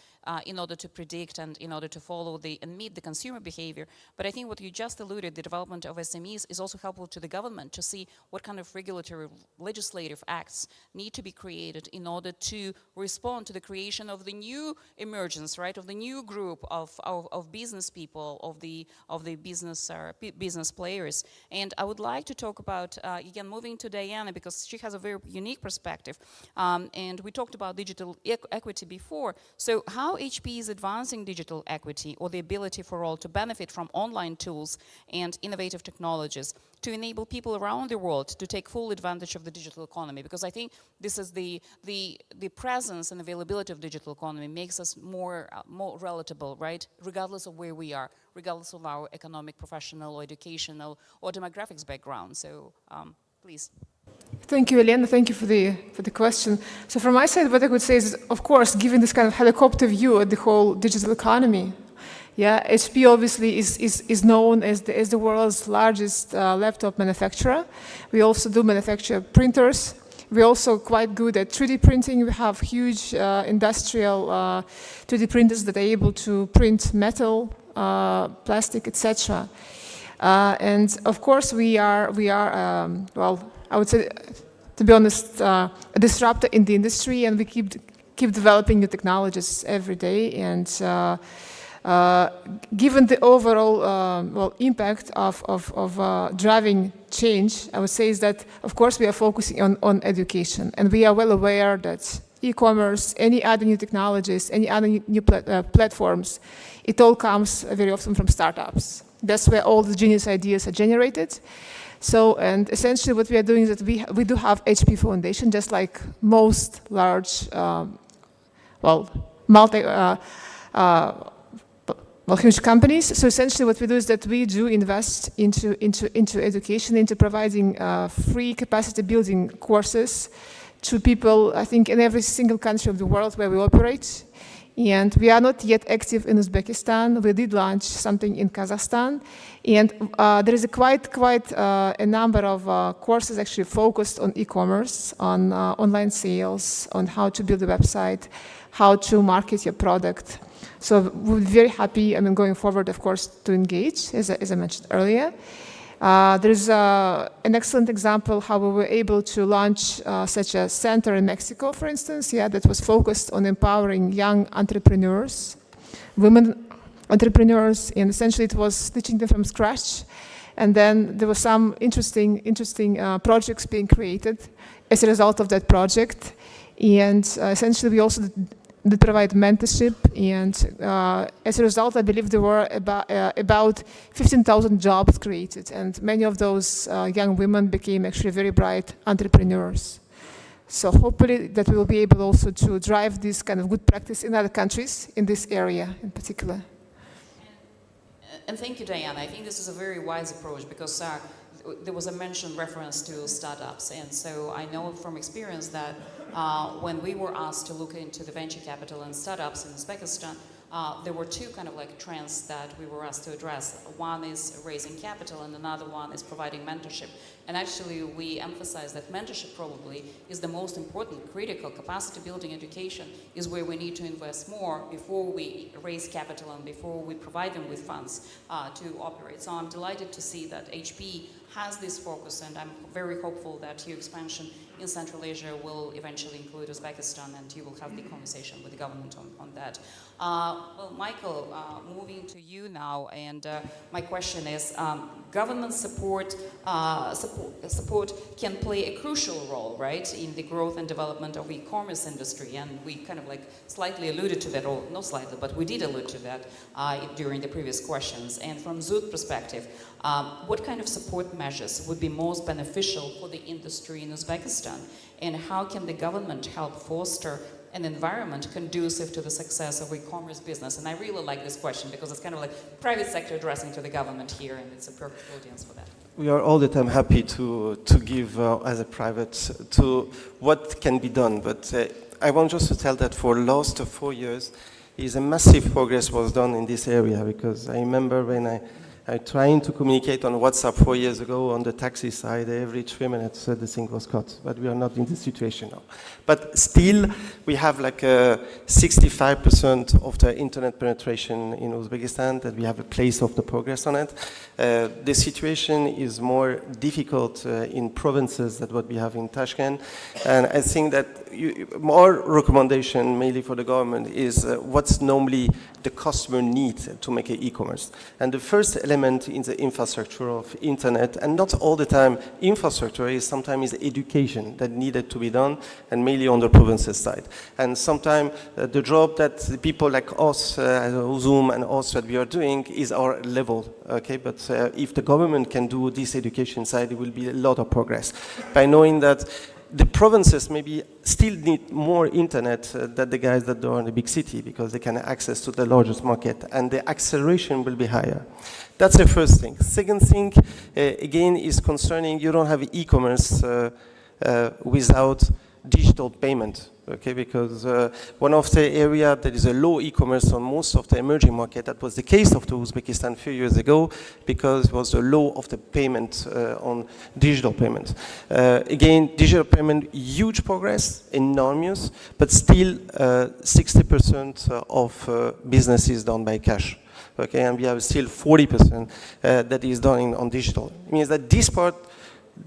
S2: in order to predict and in order to follow and meet the consumer behavior. But I think what you just alluded, the development of SMEs, is also helpful to the government to see what kind of regulatory legislative acts need to be created in order to respond to the creation of the new emergence, right, of the new group of business people, of the business players. And I would like to talk about, again, moving to Diana, because she has a very unique perspective. And we talked about digital equity before. So how HP is advancing digital equity, or the ability for all to benefit from online tools and innovative technologies to enable people around the world to take full advantage of the digital economy? Because I think this is the presence and availability of digital economy makes us more relatable, right? Regardless of where we are, regardless of our economic, professional, or educational, or demographics background. So please.
S7: Thank you, Elena. Thank you for the question. So from my side, what I could say is, of course, given this kind of helicopter view at the whole digital economy, yeah, HP obviously is known as the world's largest laptop manufacturer. We also do manufacture printers. We're also quite good at 3D printing. We have huge industrial 3D printers that are able to print metal, plastic, etc. And of course, we are well, I would say, to be honest, a disruptor in the industry, and we keep developing new technologies every day. And given the overall well, impact of driving change, I would say is that, of course, we are focusing on education, and we are well aware that e-commerce, any other new technologies, any other new platforms, it all comes very often from startups. That's where all the genius ideas are generated. So, and essentially what we are doing is that we do have HP Foundation, just like most large, well, huge companies. So essentially what we do is that we do invest into education, into providing free capacity building courses to people, I think, in every single country of the world where we operate. And we are not yet active in Uzbekistan. We did launch something in Kazakhstan. And there is a quite a number of courses actually focused on e-commerce, on online sales, on how to build a website, how to market your product. So we're very happy, I mean, going forward, of course, to engage, as I mentioned earlier. There's an excellent example how we were able to launch such a center in Mexico, for instance, yeah, that was focused on empowering young entrepreneurs, women entrepreneurs, and essentially it was teaching them from scratch. And then there were some interesting projects being created as a result of that project. And essentially we also did provide mentorship, and as a result, I believe there were about 15,000 jobs created, and many of those young women became actually very bright entrepreneurs. So hopefully that we will be able also to drive this kind of good practice in other countries in this area in particular.
S2: And thank you, Diana. I think this is a very wise approach, because there was a mentioned reference to startups, and so I know from experience that when we were asked to look into the venture capital and startups in Uzbekistan, there were two kind of like trends that we were asked to address. One is raising capital, and another one is providing mentorship. And actually, we emphasize that mentorship probably is the most important, critical capacity building education is where we need to invest more before we raise capital and before we provide them with funds to operate. So I'm delighted to see that HP has this focus, and I'm very hopeful that your expansion in Central Asia will eventually include Uzbekistan, and you will have the conversation with the government on that. Well, Michael, moving to you now, and my question is, government support can play a crucial role, right, in the growth and development of e-commerce industry, and we kind of like slightly alluded to that, or not slightly, but we did allude to that during the previous questions. And from Zoot perspective, what kind of support measures would be most beneficial for the industry in Uzbekistan, and how can the government help foster an environment conducive to the success of e-commerce business? And I really like this question because it's kind of like private sector addressing to the government here, and it's a perfect audience for that.
S8: We are all the time happy to give as a private to what can be done, but I want just to tell that for the last 4 years is a massive progress was done in this area, because I remember when I trying to communicate on WhatsApp 4 years ago on the taxi side, every 3 minutes the thing was cut, but we are not in this situation now. But still, we have like 65% of the internet penetration in Uzbekistan, that we have a place of the progress on it. The situation is more difficult in provinces than what we have in Tashkent, and I think that more recommendation mainly for the government is what's normally the customer need to make an e-commerce. And the first element in the infrastructure of internet, and not all the time infrastructure, is sometimes education that needed to be done, and mainly on the provinces side. And sometimes the job that the people like us, Zoom and us, that we are doing is our level, okay? But if the government can do this education side, it will be a lot of progress. By knowing that the provinces maybe still need more internet than the guys that are in the big city, because they can access to the largest market, and the acceleration will be higher. That's the first thing. Second thing, again, is concerning you don't have e-commerce without digital payment. Okay, because one of the areas that is a low e-commerce on most of the emerging market, that was the case of the Uzbekistan a few years ago, because it was the low of the payment on digital payment. Again, digital payment, huge progress, enormous, but still 60% of business is done by cash. Okay, and we have still 40% that is done on digital. It means that this part,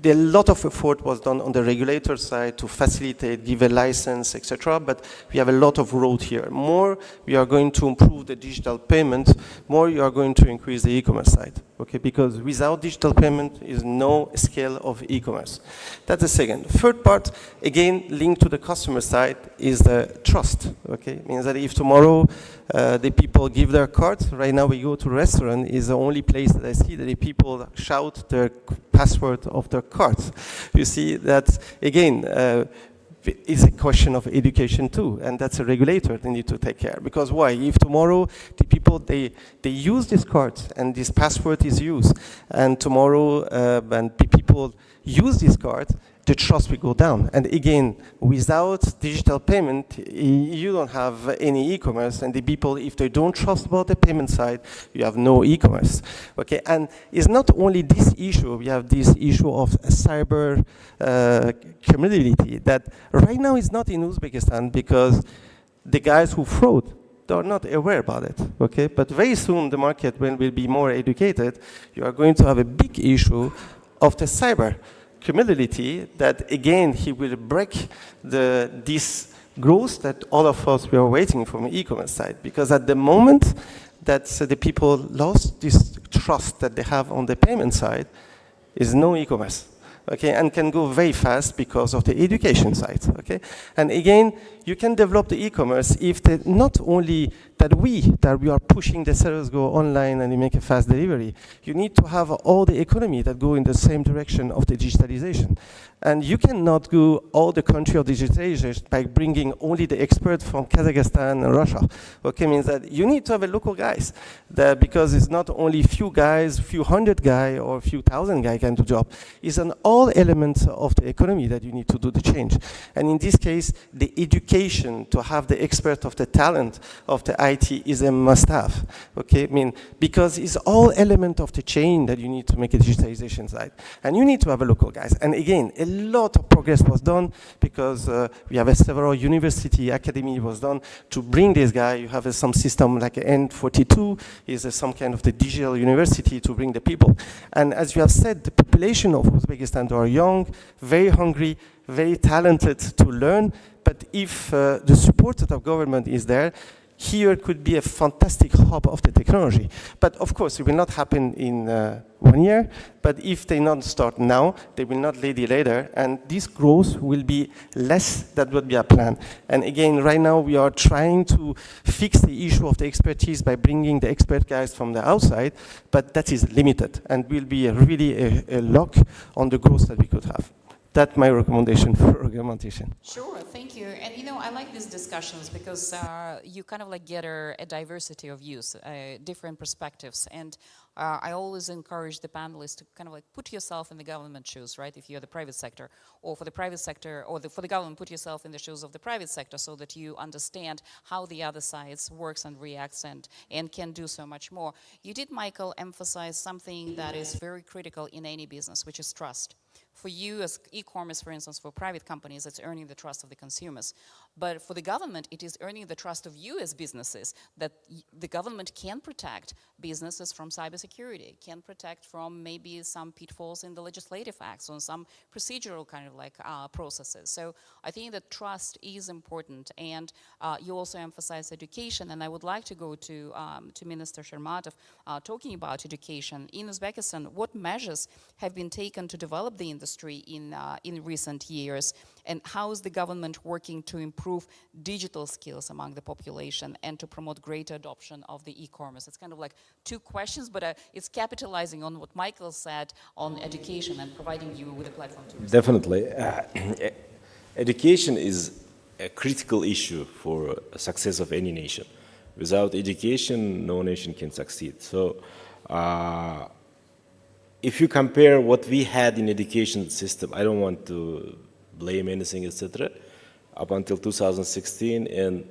S8: a lot of effort was done on the regulator side to facilitate, give a license, etc. But we have a lot of road here. More we are going to improve the digital payment, more you are going to increase the e-commerce side. Okay, because without digital payment is no scale of e-commerce. That's the second. Third part, again, linked to the customer side, is the trust. Okay, it means that if tomorrow the people give their card, right now we go to a restaurant, is the only place that I see that the people shout their password of their cards. You see that, again, is a question of education too, and that's a regulator they need to take care. Because why? If tomorrow the people, they use this card and this password is used, and tomorrow when people use this card, the trust will go down. And again, without digital payment, you don't have any e-commerce, and the people, if they don't trust about the payment side, you have no e-commerce. Okay, and it's not only this issue, we have this issue of cyber criminality that right now is not in Uzbekistan because the guys who fraud, they're not aware about it, okay? But very soon the market will be more educated. You are going to have a big issue of the cyber criminality that, again, he will break this growth that all of us we are waiting from the e-commerce side. Because at the moment that the people lost this trust that they have on the payment side, is no e-commerce. Okay, and can go very fast because of the education side. Okay, and again, you can develop the e-commerce if not only that we are pushing the sellers go online and you make a fast delivery. You need to have all the economy that go in the same direction of the digitalization, and you cannot go all the country of digitalization by bringing only the experts from Kazakhstan and Russia. Okay, means that you need to have a local guys that, because it's not only few guys, few hundred guys or a few thousand guys can do job. It's an all elements of the economy that you need to do the change. And in this case, the education to have the expert of the talent of the IT is a must-have. Okay, I mean, because it's all element of the chain that you need to make a digitalization side. And you need to have a local guys. And again, a lot of progress was done because we have several university academy was done to bring this guy. You have some system like N42 is some kind of the digital university to bring the people. And as you have said, the population of Uzbekistan are young, very hungry, very talented to learn. But if the support of the government is there, here could be a fantastic hub of the technology. But of course, it will not happen in 1 year. But if they not start now, they will not later. And this growth will be less than what we have planned. And again, right now, we are trying to fix the issue of the expertise by bringing the expert guys from the outside. But that is limited and will be really a lock on the growth that we could have. That's my recommendation for augmentation.
S2: Sure, thank you. And you know, I like these discussions because you kind of like get a diversity of views, different perspectives. And I always encourage the panelists to kind of like put yourself in the government shoes, right? If you're the private sector, or for the private sector, or for the government, put yourself in the shoes of the private sector so that you understand how the other side works and reacts and can do so much more. You did, Michael, emphasize something that is very critical in any business, which is trust. For you as e-commerce, for instance, for private companies, it's earning the trust of the consumers. But for the government, it is earning the trust of you as businesses, that the government can protect businesses from cybersecurity, can protect from maybe some pitfalls in the legislative acts or some procedural kind of like processes. So I think that trust is important. And you also emphasize education. And I would like to go to Minister Shermatov talking about education. In Uzbekistan, what measures have been taken to develop the industry in recent years, and how is the government working to improve digital skills among the population and to promote greater adoption of the e-commerce? It's kind of like two questions, but it's capitalizing on what Michael said on education and providing you with a platform to respond.
S3: Definitely. Education is a critical issue for success of any nation. Without education, no nation can succeed. So if you compare what we had in education system, I don't want to blame anything, etc. Up until 2016, and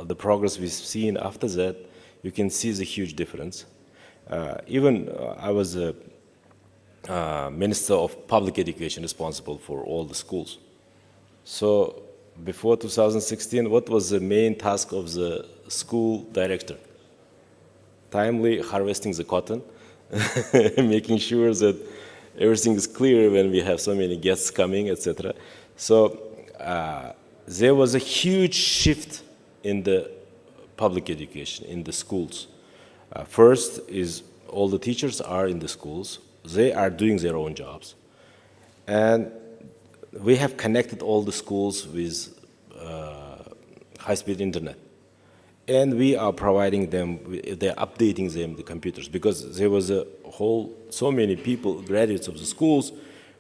S3: the progress we've seen after that, you can see the huge difference. I was a Minister of Public Education responsible for all the schools. So before 2016, what was the main task of the school director? Timely harvesting the cotton, making sure that everything is clear when we have so many guests coming, etc. So there was a huge shift in the public education, in the schools. First is all the teachers are in the schools. They are doing their own jobs. And we have connected all the schools with high-speed internet. And we are providing them, they're updating them, the computers, because there was so many people, graduates of the schools,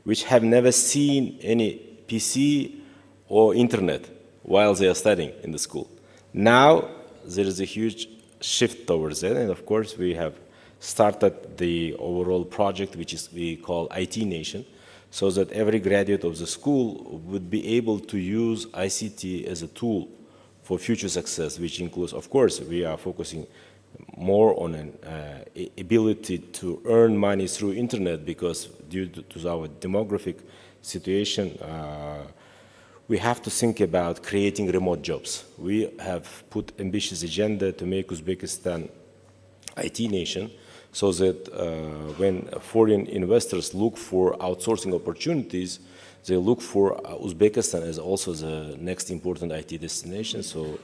S3: which have never seen any PC or internet while they are studying in the school. Now, there is a huge shift towards that, and of course, we have started the overall project, which is we call IT Nation, so that every graduate of the school would be able to use ICT as a tool for future success, which includes, of course, we are focusing more on an ability to earn money through internet, because due to our demographic situation, we have to think about creating remote jobs. We have put ambitious agenda to make Uzbekistan IT nation, so that when foreign investors look for outsourcing opportunities, they look for Uzbekistan as also the next important IT destination. So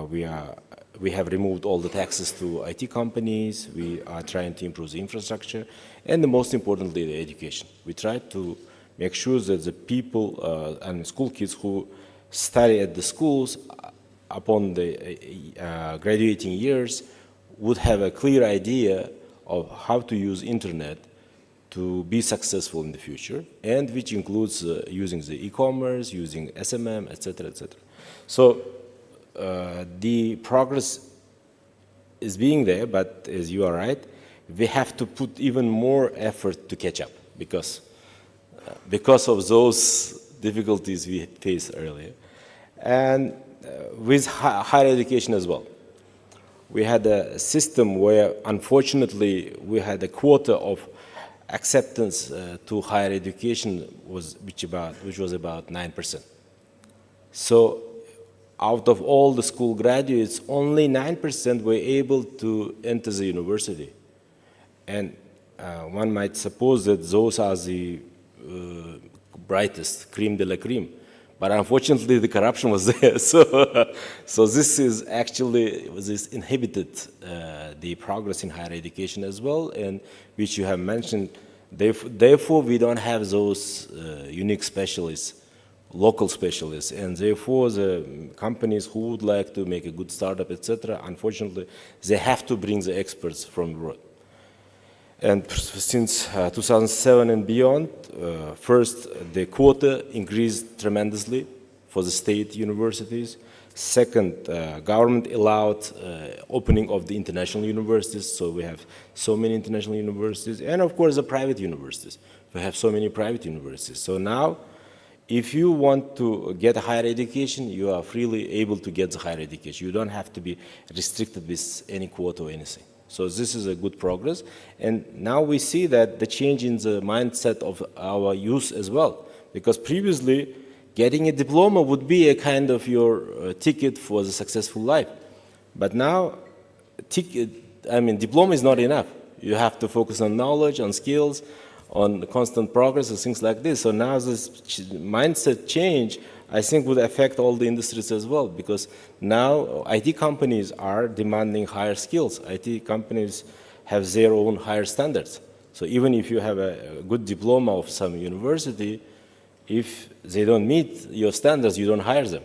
S3: we have removed all the taxes to IT companies. We are trying to improve the infrastructure, and the most importantly, the education. We try to make sure that the people and school kids who study at the schools upon the graduating years would have a clear idea of how to use internet to be successful in the future, and which includes using the e-commerce, using SMM, etc., etc. So the progress is being there, but as you are right, we have to put even more effort to catch up, because of those difficulties we faced earlier. And with higher education as well. We had a system where, unfortunately, we had a quota of acceptance to higher education which was about 9%. So out of all the school graduates, only 9% were able to enter the university. And one might suppose that those are the brightest, creme de la creme. But unfortunately, the corruption was there. So this is actually, this inhibited the progress in higher education as well, and which you have mentioned. Therefore, we don't have those unique specialists, local specialists, and therefore the companies who would like to make a good startup, etc., unfortunately, they have to bring the experts from abroad. And since 2007 and beyond, first, the quota increased tremendously for the state universities. Second, government allowed opening of the international universities, so we have so many international universities, and of course the private universities. We have so many private universities. So now, if you want to get a higher education, you are freely able to get the higher education. You don't have to be restricted with any quota or anything. So this is a good progress. And now we see that the change in the mindset of our youth as well. Because previously, getting a diploma would be a kind of your ticket for the successful life. But now, diploma is not enough. You have to focus on knowledge, on skills, on constant progress and things like this. So now this mindset change, I think, would affect all the industries as well, because now IT companies are demanding higher skills. IT companies have their own higher standards. So even if you have a good diploma of some university, if they don't meet your standards, you don't hire them.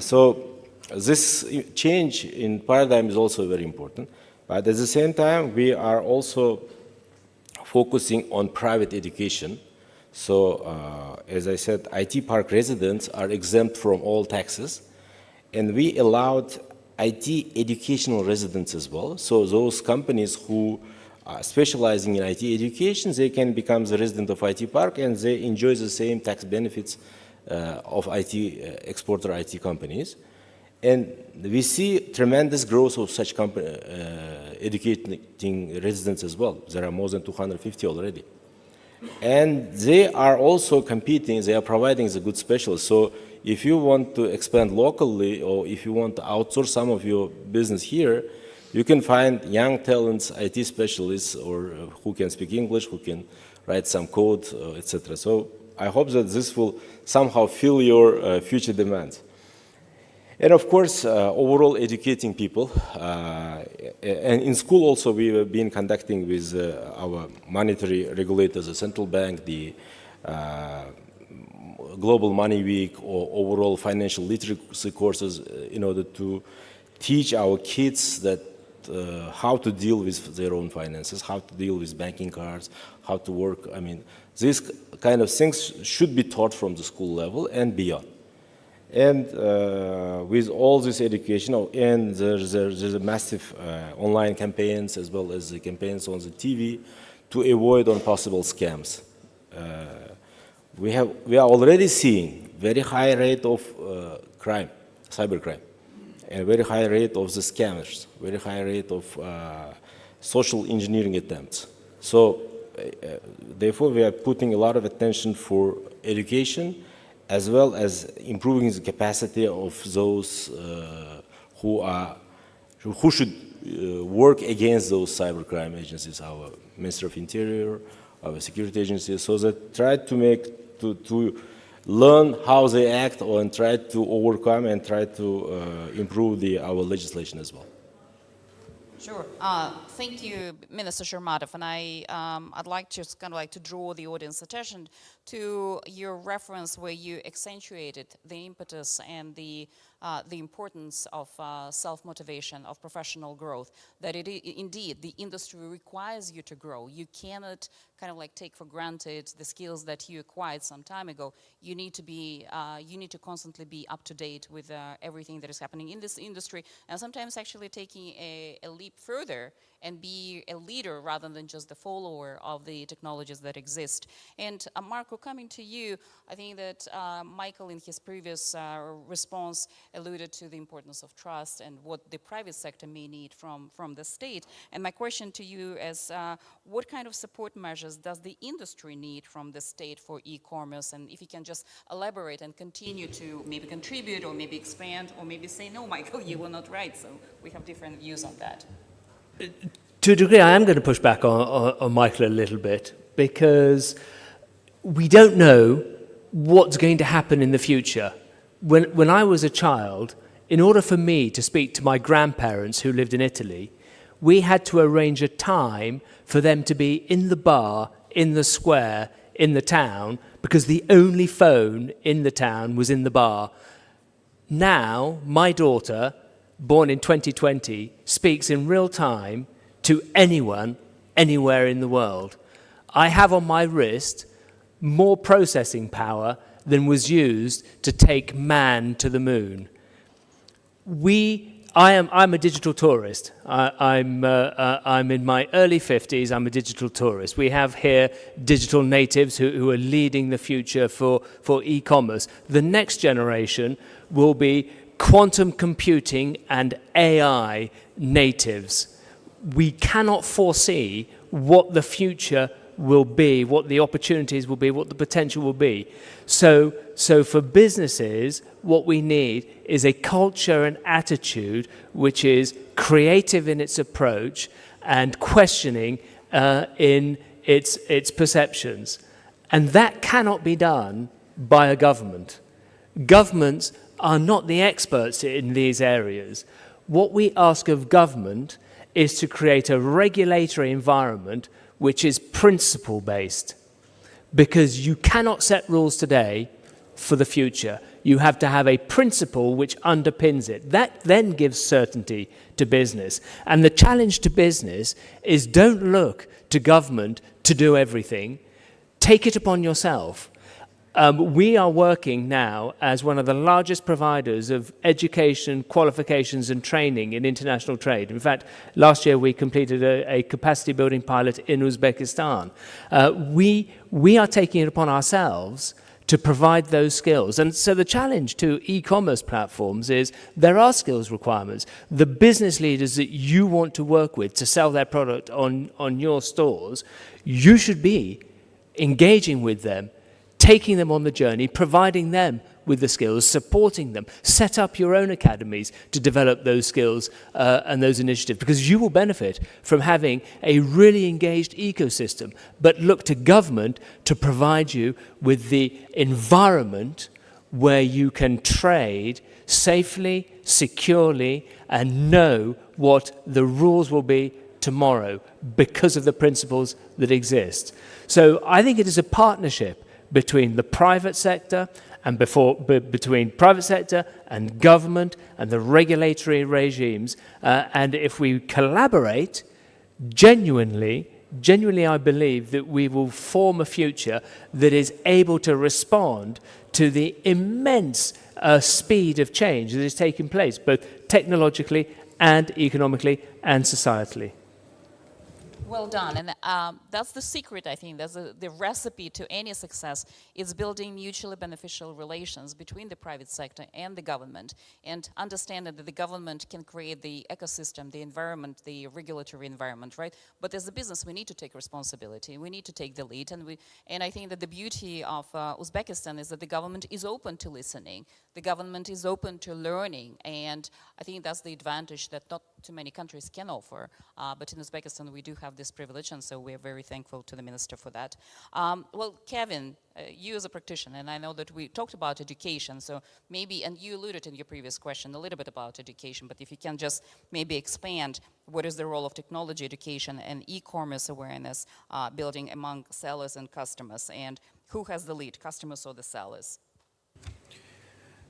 S3: So this change in paradigm is also very important. But at the same time, we are also focusing on private education. So, as I said, IT park residents are exempt from all taxes, and we allowed IT educational residents as well. So those companies who specializing in IT education, they can become the resident of IT park and they enjoy the same tax benefits of IT exporter IT companies. And we see tremendous growth of such educating residents as well. There are more than 250 already. And they are also competing, they are providing the good specialists. So if you want to expand locally or if you want to outsource some of your business here, you can find young talents, IT specialists, or who can speak English, who can write some code, etc. So I hope that this will somehow fill your future demands. And of course, overall educating people. And in school also we have been conducting with our monetary regulators, the central bank, the Global Money Week, or overall financial literacy courses in order to teach our kids that how to deal with their own finances, how to deal with banking cards, how to work. I mean, these kind of things should be taught from the school level and beyond. And with all this education, and there's a massive online campaigns as well as the campaigns on the TV to avoid possible scams. We are already seeing very high rate of crime, cybercrime, and very high rate of the scammers, very high rate of social engineering attempts. So therefore we are putting a lot of attention for education as well as improving the capacity of those who should work against those cybercrime agencies, our Ministry of Interior, our security agencies, so that try to make, to learn how they act and try to overcome and try to improve our legislation as well.
S2: Sure. Thank you, Minister Shermatov. And I'd like to just kind of like to draw the audience attention to your reference where you accentuated the impetus and the importance of self-motivation, of professional growth, that indeed the industry requires you to grow. You cannot kind of like take for granted the skills that you acquired some time ago. You need to be, you need to constantly be up to date with everything that is happening in this industry, and sometimes actually taking a leap further and be a leader rather than just the follower of the technologies that exist. And Marco, coming to you, I think that Michael in his previous response alluded to the importance of trust and what the private sector may need from the state. And my question to you is, what kind of support measures does the industry need from the state for e-commerce? And if you can just elaborate and continue to maybe contribute or maybe expand or maybe say, no, Michael, you were not right. So we have different views on that.
S4: To a degree, I am going to push back on Michael a little bit, because we don't know what's going to happen in the future. When I was a child, in order for me to speak to my grandparents who lived in Italy, we had to arrange a time for them to be in the bar, in the square, in the town, because the only phone in the town was in the bar. Now, my daughter, born in 2020, speaks in real time to anyone, anywhere in the world. I have on my wrist more processing power than was used to take man to the moon. I'm a digital tourist. I'm in my early 50s, I'm a digital tourist. We have here digital natives who are leading the future for e-commerce. The next generation will be quantum computing and AI natives. We cannot foresee what the future will be, what the opportunities will be, what the potential will be. So for businesses, what we need is a culture and attitude which is creative in its approach and questioning in its perceptions. And that cannot be done by a government. Governments are not the experts in these areas. What we ask of government is to create a regulatory environment which is principle-based, because you cannot set rules today for the future. You have to have a principle which underpins it. That then gives certainty to business. And the challenge to business is, don't look to government to do everything. Take it upon yourself. We are working now as one of the largest providers of education, qualifications and training in international trade. In fact, last year we completed a capacity building pilot in Uzbekistan. We are taking it upon ourselves to provide those skills. And so the challenge to e-commerce platforms is there are skills requirements. The business leaders that you want to work with to sell their product on your stores, you should be engaging with them, taking them on the journey, providing them with the skills, supporting them. Set up your own academies to develop those skills and those initiatives, because you will benefit from having a really engaged ecosystem. But look to government to provide you with the environment where you can trade safely, securely, and know what the rules will be tomorrow because of the principles that exist. So I think it is a partnership between the private sector and between private sector and government and the regulatory regimes. And if we collaborate, genuinely, I believe that we will form a future that is able to respond to the immense speed of change that is taking place, both technologically and economically and societally.
S2: Well done, and that's the secret, I think. That's the recipe to any success. It's building mutually beneficial relations between the private sector and the government, and understanding that the government can create the ecosystem, the environment, the regulatory environment, right? But as a business, we need to take responsibility. We need to take the lead, and I think that the beauty of Uzbekistan is that the government is open to listening. The government is open to learning, and I think that's the advantage that not too many countries can offer. But in Uzbekistan, we do have this privilege, and so we're very thankful to the minister for that. Well, Kevin, you as a practitioner, and I know that we talked about education, so maybe, and you alluded in your previous question a little bit about education, but if you can just maybe expand what is the role of technology education and e-commerce awareness building among sellers and customers, and who has the lead, customers or the sellers?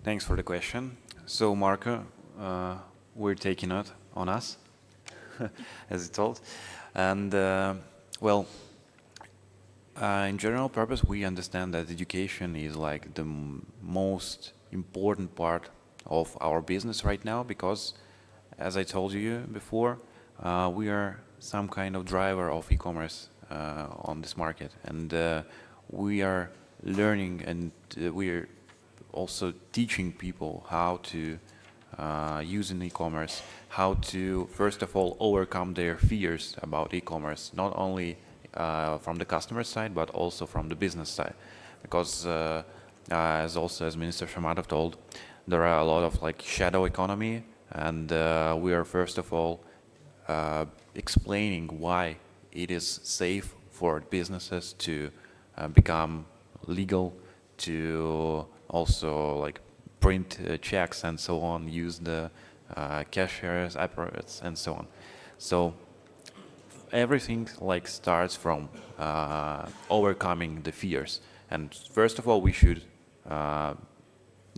S5: Thanks for the question. So, Marco, we're taking it on us, as it's told. And, well, in general purpose, we understand that education is like the most important part of our business right now, because, as I told you before, we are some kind of driver of e-commerce on this market. And we are learning, and we are also teaching people how to use in e-commerce, how to, first of all, overcome their fears about e-commerce, not only from the customer side, but also from the business side. Because as Minister Shamatov told, there are a lot of like shadow economy, and we are first of all explaining why it is safe for businesses to become legal, to also like print checks and so on, use the cashiers, apparatus, and so on. So everything like starts from overcoming the fears. And first of all, we should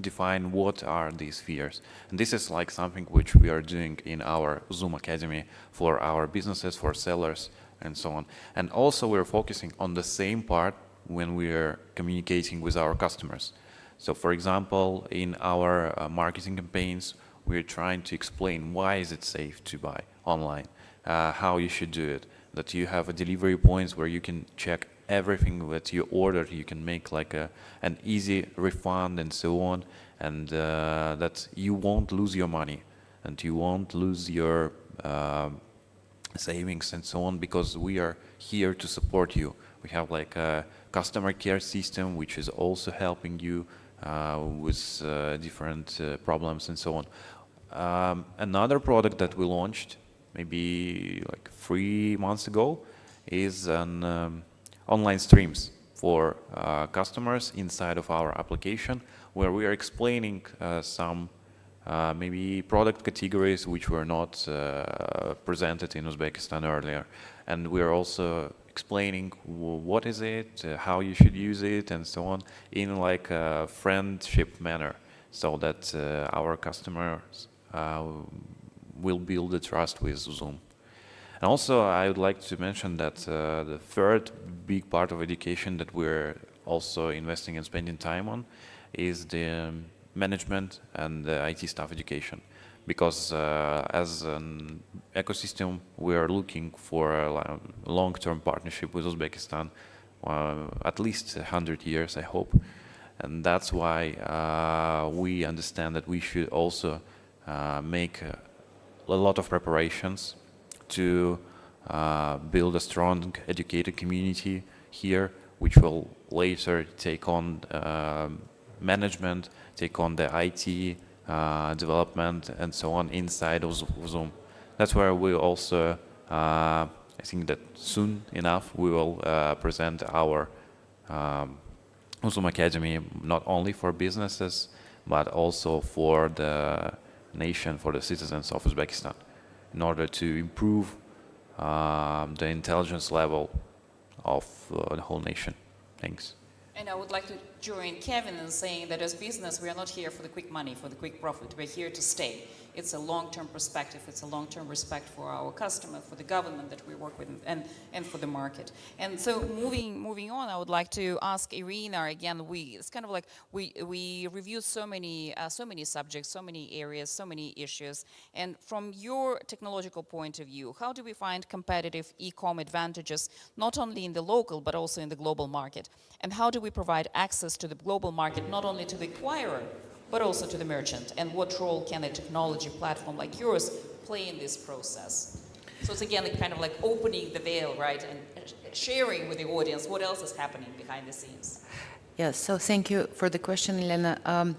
S5: define what are these fears. And this is like something which we are doing in our Zoom Academy for our businesses, for sellers, and so on. And also we're focusing on the same part when we are communicating with our customers. So for example, in our marketing campaigns, we're trying to explain why is it safe to buy online, how you should do it, that you have a delivery points where you can check everything that you ordered, you can make like an easy refund and so on, and that you won't lose your money and you won't lose your savings and so on, because we are here to support you. We have like a customer care system which is also helping you with different problems and so on. Another product that we launched maybe like 3 months ago is an online streams for customers inside of our application, where we are explaining some maybe product categories which were not presented in Uzbekistan earlier. And we are also explaining what is it, how you should use it, and so on, in like a friendship manner, so that our customers will build the trust with Zoom. And also, I would like to mention that the third big part of education that we're also investing and spending time on is the management and the IT staff education. Because as an ecosystem, we are looking for a long-term partnership with Uzbekistan, at least 100 years, I hope. And that's why we understand that we should also make a lot of preparations to build a strong, educated community here, which will later take on management, take on the IT development, and so on inside of Zoom. That's where we also, I think that soon enough, we will present our Zoom Academy, not only for businesses, but also for the nation, for the citizens of Uzbekistan, in order to improve the intelligence level of the whole nation. Thanks.
S2: And I would like to join Kevin in saying that as business, we are not here for the quick money, for the quick profit. We're here to stay. It's a long-term perspective. It's a long-term respect for our customer, for the government that we work with, and for the market. And so moving on, I would like to ask Irina again. It's kind of like we reviewed so many subjects, so many areas, so many issues. And from your technological point of view, how do we find competitive e-com advantages, not only in the local, but also in the global market? And how do we provide access to the global market, not only to the acquirer, but also to the merchant? And what role can a technology platform like yours play in this process? So it's again kind of like opening the veil, right, and sharing with the audience what else is happening behind the scenes.
S6: Yes, so thank you for the question, Elena.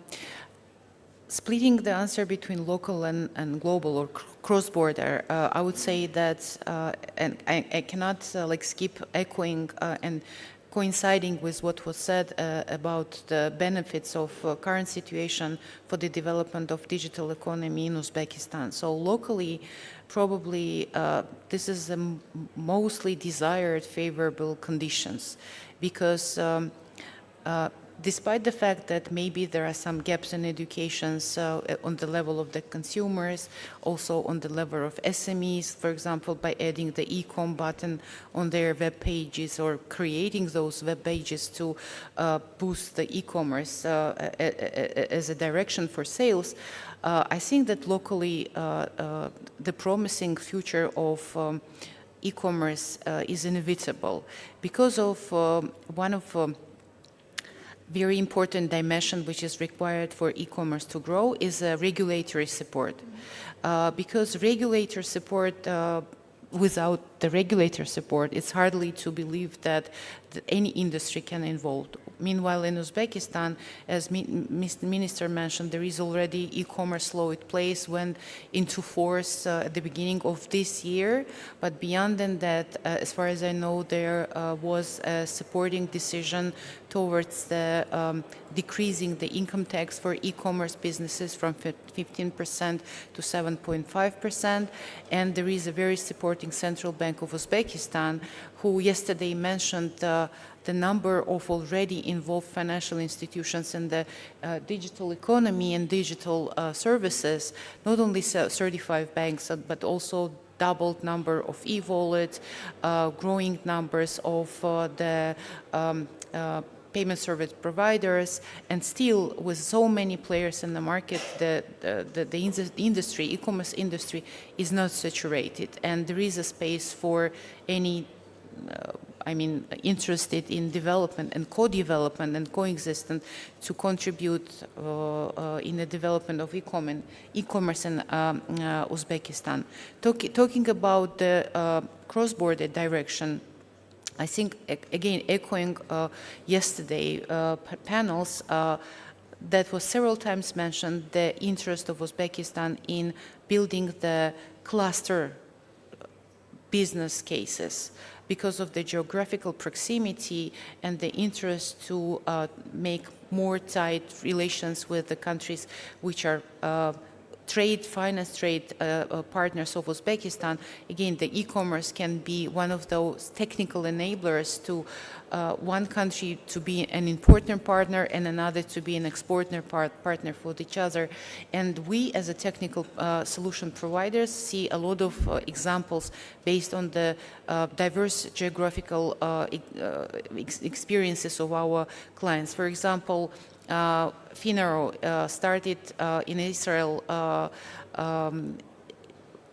S6: Splitting the answer between local and global or cross-border, I would say that, and I cannot skip echoing and coinciding with what was said about the benefits of current situation for the development of digital economy in Uzbekistan. So locally, probably this is the mostly desired favorable conditions, because despite the fact that maybe there are some gaps in education on the level of the consumers, also on the level of SMEs, for example, by adding the e-com button on their web pages or creating those web pages to boost the e-commerce as a direction for sales, I think that locally the promising future of e-commerce is inevitable because of one of very important dimension which is required for e-commerce to grow is regulatory support. Because regulator support, without the regulator support, it's hardly to believe that any industry can involve. Meanwhile, in Uzbekistan, as Mr. Minister mentioned, there is already e-commerce law in place, went into force at the beginning of this year. But beyond that, as far as I know, there was a supporting decision towards the decreasing the income tax for e-commerce businesses from 15% to 7.5%. And there is a very supporting Central Bank of Uzbekistan, who yesterday mentioned the number of already involved financial institutions in the digital economy and digital services, not only 35 banks, but also doubled number of e-wallets, growing numbers of the payment service providers, and still with so many players in the market, the industry, e-commerce industry, is not saturated, and there is a space for any interested in development and co-development and coexistence to contribute in the development of e-commerce in Uzbekistan. Talking about the cross-border direction, I think, again, echoing yesterday panels, that was several times mentioned, the interest of Uzbekistan in building the cluster business cases because of the geographical proximity and the interest to make more tight relations with the countries which are finance trade partners of Uzbekistan, again, the e-commerce can be one of those technical enablers to one country to be an importer partner and another to be an exporter partner for each other. And we, as a technical solution providers, see a lot of examples based on the diverse geographical experiences of our clients. For example, Finaro started in Israel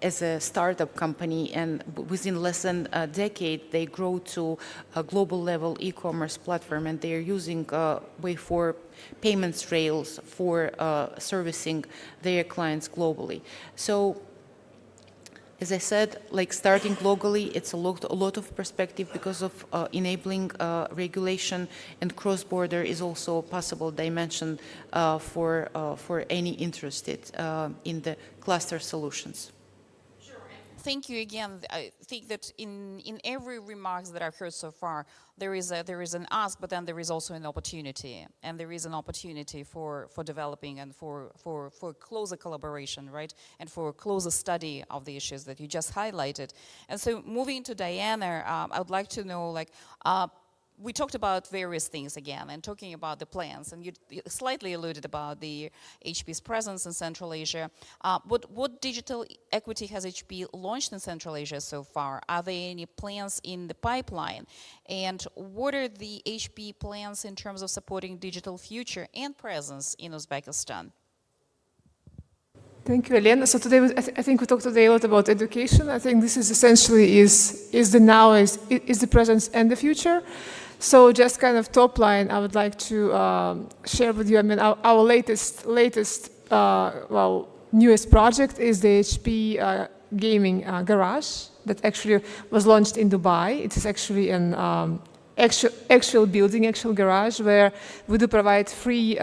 S6: as a startup company, and within less than a decade, they grow to a global level e-commerce platform, and they are using Way4 payments rails for servicing their clients globally. So, as I said, like starting globally, it's a lot of perspective because of enabling regulation, and cross-border is also a possible dimension for any interested in the cluster solutions.
S2: Thank you again. I think that in every remarks that I've heard so far, there is an ask, but then there is also an opportunity, and there is an opportunity for developing and for closer collaboration, right, and for closer study of the issues that you just highlighted. And so, moving to Diana, I would like to know, like, we talked about various things again, and talking about the plans, and you slightly alluded about the HP's presence in Central Asia. What digital equity has HP launched in Central Asia so far? Are there any plans in the pipeline? And what are the HP plans in terms of supporting digital future and presence in Uzbekistan?
S7: Thank you, Elena. So today, I think we talked today a lot about education. I think this is essentially is the now, is the present and the future. So just kind of top line, I would like to share with you, I mean, our latest newest project is the HP gaming garage that actually was launched in Dubai. It is actually an actual building, actual garage, where we do provide free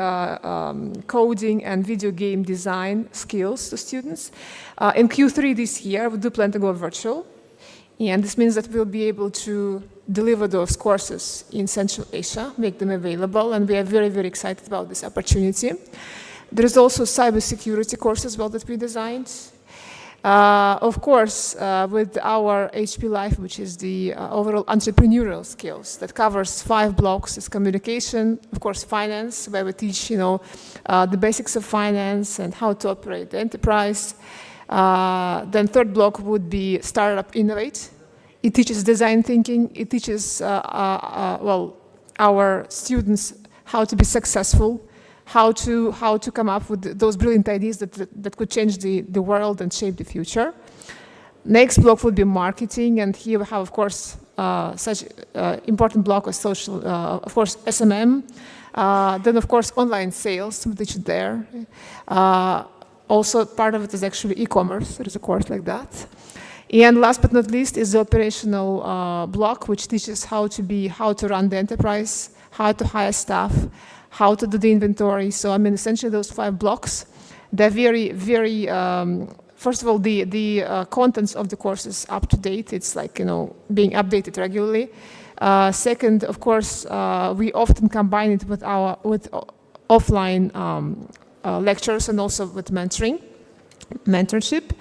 S7: coding and video game design skills to students. In Q3 this year, we do plan to go virtual. And this means that we'll be able to deliver those courses in Central Asia, make them available, and we are very, very excited about this opportunity. There is also cybersecurity course as well that we designed. Of course, with our HP Life, which is the overall entrepreneurial skills that covers 5 blocks, is communication, of course, finance, where we teach, the basics of finance and how to operate the enterprise. Then third block would be Startup Innovate. It teaches design thinking. It teaches, our students how to be successful, how to come up with those brilliant ideas that could change the world and shape the future. Next block would be marketing, and here we have, of course, such important block of social, of course, SMM. Then, of course, online sales, we teach it there. Also, part of it is actually e-commerce. There is a course like that. And last but not least is the operational block, which teaches how to run the enterprise, how to hire staff, how to do the inventory. So, I mean, essentially those 5 blocks, they're very, very, first of all, the contents of the course is up to date. It's like, being updated regularly. Second, of course, we often combine it with offline lectures and also with mentorship.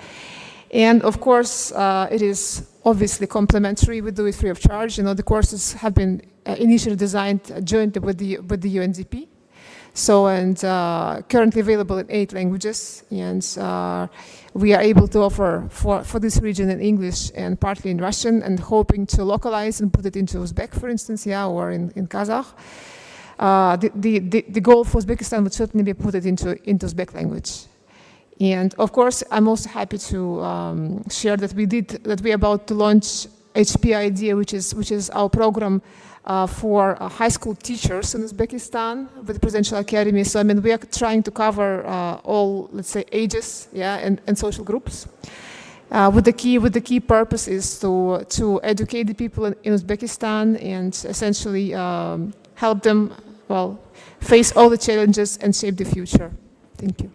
S7: And of course, it is obviously complimentary. We do it free of charge. The courses have been initially designed jointly with the UNDP. So, and currently available in 8 languages. And we are able to offer for this region in English and partly in Russian, and hoping to localize and put it into Uzbek, for instance, or in Kazakh. The goal for Uzbekistan would certainly be put it into Uzbek language. And of course, I'm also happy to share that we're about to launch HP Idea, which is our program for high school teachers in Uzbekistan with the Presidential Academy. So, I mean, we are trying to cover all, let's say, ages, and social groups. With the key purpose is to educate the people in Uzbekistan and essentially help them, face all the challenges and shape the future. Thank you.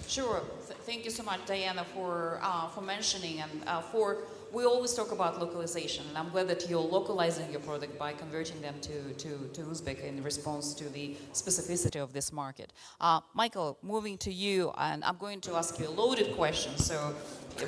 S2: Sure. Thank you so much, Diana, for mentioning and for we always talk about localization, and I'm glad that you're localizing your product by converting them to Uzbek in response to the specificity of this market. Michael, moving to you, and I'm going to ask you a loaded question, so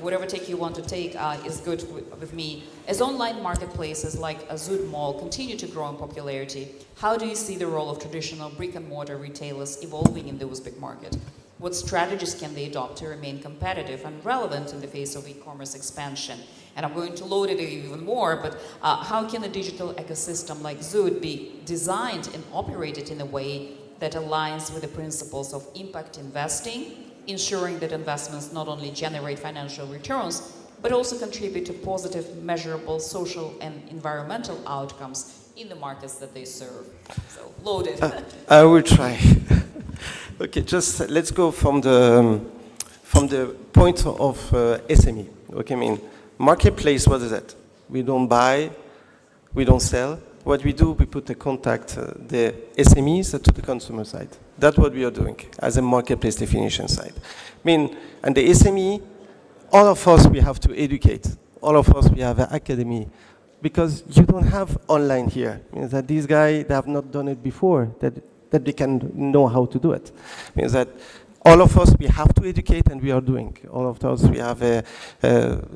S2: whatever take you want to take is good with me. As online marketplaces like Zoot Mall continue to grow in popularity, how do you see the role of traditional brick-and-mortar retailers evolving in the Uzbek market? What strategies can they adopt to remain competitive and relevant in the face of e-commerce expansion? And I'm going to load it even more, but how can a digital ecosystem like Zoot be designed and operated in a way that aligns with the principles of impact investing, ensuring that investments not only generate financial returns, but also contribute to positive, measurable social and environmental outcomes in the markets that they serve? So, loaded.
S8: I will try. Okay, just let's go from the point of SME. Okay, I mean, marketplace, what is that? We don't buy, we don't sell. What we do, we put the contact, the SMEs to the consumer side. That's what we are doing as a marketplace definition side. I mean, and the SME, all of us, we have to educate. All of us, we have an academy. Because you don't have online here. It means that these guys, they have not done it before, that they can know how to do it. It means that all of us, we have to educate, and we are doing. All of us, we have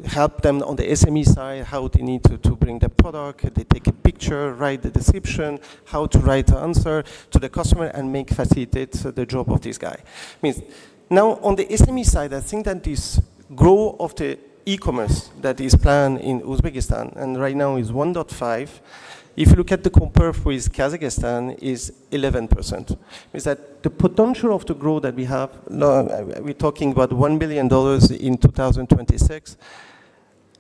S8: help them on the SME side, how they need to bring the product, they take a picture, write the description, how to write the answer to the customer and facilitate the job of this guy. Means now on the SME side, I think that this growth of the e-commerce that is planned in Uzbekistan, and right now is 1.5. If you look at the compare with Kazakhstan, is 11%. Means that the potential of the growth that we have, we're talking about $1 billion in 2026,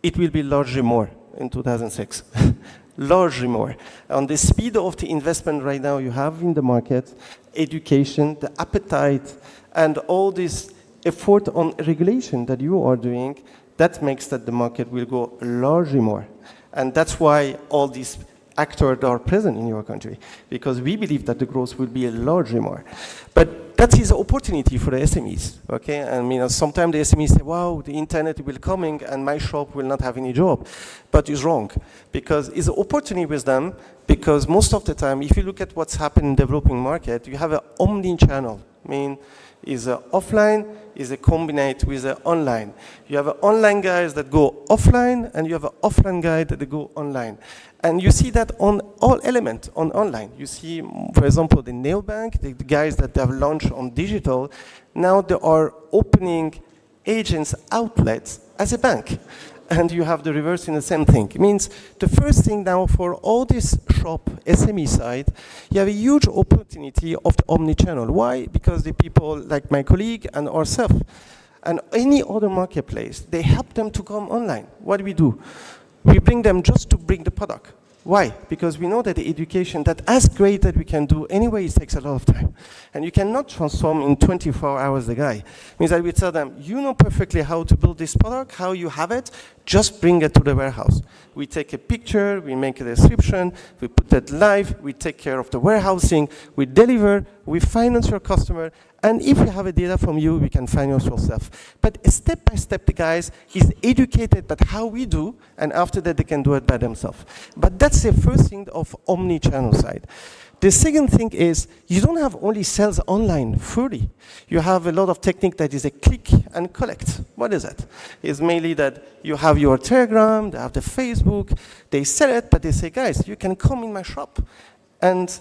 S8: it will be largely more in 2006. Largely more. On the speed of the investment right now you have in the market, education, the appetite, and all this effort on regulation that you are doing, that makes that the market will go largely more. And that's why all these actors are present in your country, because we believe that the growth will be largely more. But that is an opportunity for the SMEs, okay? I mean, sometimes the SMEs say, wow, the internet will coming and my shop will not have any job. But it's wrong, because it's an opportunity with them, because most of the time, if you look at what's happening in the developing market, you have an omni-channel. I mean, is offline, is combined with online. You have online guys that go offline, and you have an offline guy that go online. And you see that on all elements on online. You see, for example, the neobank, the guys that have launched on digital, now they are opening agents outlets as a bank. And you have the reverse in the same thing. It means the first thing now for all this shop SME side, you have a huge opportunity of the omni-channel. Why? Because the people like my colleague and ourselves and any other marketplace, they help them to come online. What do? We bring them just to bring the product. Why? Because we know that the education, that as great that we can do, anyway, it takes a lot of time. And you cannot transform in 24 hours the guy. It means that we tell them, you know perfectly how to build this product, how you have it, just bring it to the warehouse. We take a picture, we make a description, we put it live, we take care of the warehousing, we deliver, we finance your customer, and if we have a data from you, we can finance yourself. But step by step, the guys is educated about how we do, and after that, they can do it by themselves. But that's the first thing of omni-channel side. The second thing is, you don't have only sales online fully. You have a lot of technique that is a click and collect. What is it? It's mainly that you have your Telegram, they have the Facebook, they sell it, but they say, guys, you can come in my shop and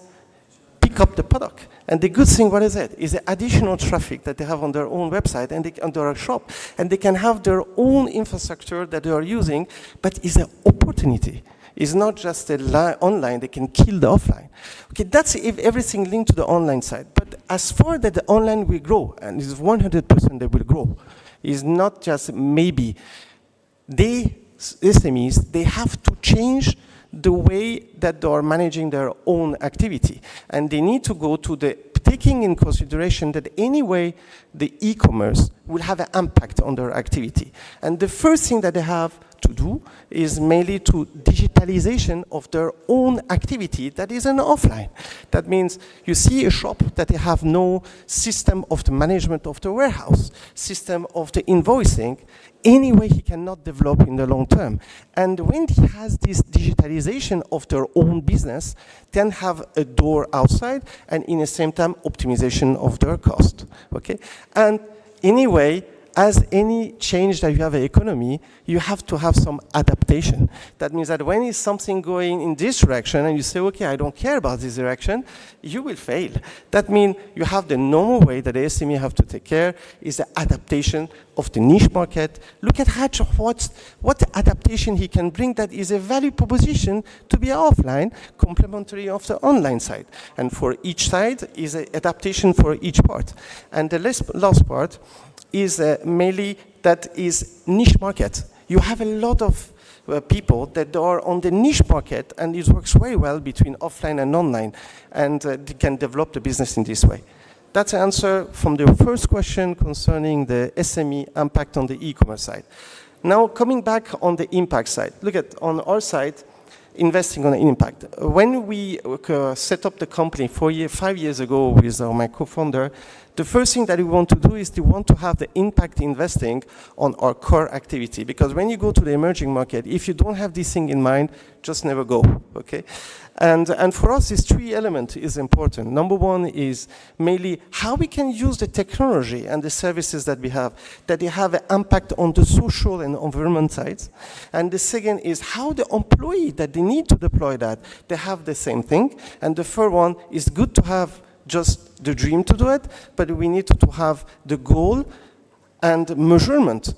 S8: pick up the product. And the good thing, what is it? Is the additional traffic that they have on their own website and on their shop. And they can have their own infrastructure that they are using, but it's an opportunity. It's not just online, they can kill the offline. Okay, that's if everything linked to the online side. But as far that the online will grow, and it's 100% they will grow, it's not just maybe. SMEs, they have to change the way that they are managing their own activity. And they need to go to taking in consideration that anyway, the e-commerce will have an impact on their activity. And the first thing that they have to do is mainly to digitalization of their own activity that is an offline. That means you see a shop that they have no system of the management of the warehouse, system of the invoicing. Anyway, he cannot develop in the long term. And when he has this digitalization of their own business, then have a door outside and in the same time optimization of their cost. Okay? And anyway, as any change that you have an economy, you have to have some adaptation. That means that when is something going in this direction and you say, okay, I don't care about this direction, you will fail. That means you have the normal way that the SME have to take care is the adaptation of the niche market. Look at what adaptation he can bring that is a value proposition to be offline, complementary of the online side. And for each side is an adaptation for each part. And the last part is mainly that is niche market. You have a lot of people that are on the niche market and it works very well between offline and online and they can develop the business in this way. That's the answer from the first question concerning the SME impact on the e-commerce side. Now coming back on the impact side, look at on our side, investing on impact. When we set up the company 5 years ago with my co-founder, the first thing that we want to do is we want to have the impact investing on our core activity. Because when you go to the emerging market, if you don't have this thing in mind, just never go, okay? And for us, this 3 elements is important. Number one is mainly how we can use the technology and the services that we have, that they have an impact on the social and environment sides. And the second is how the employee that they need to deploy that, they have the same thing. And the third one is good to have just the dream to do it, but we need to have the goal and measurement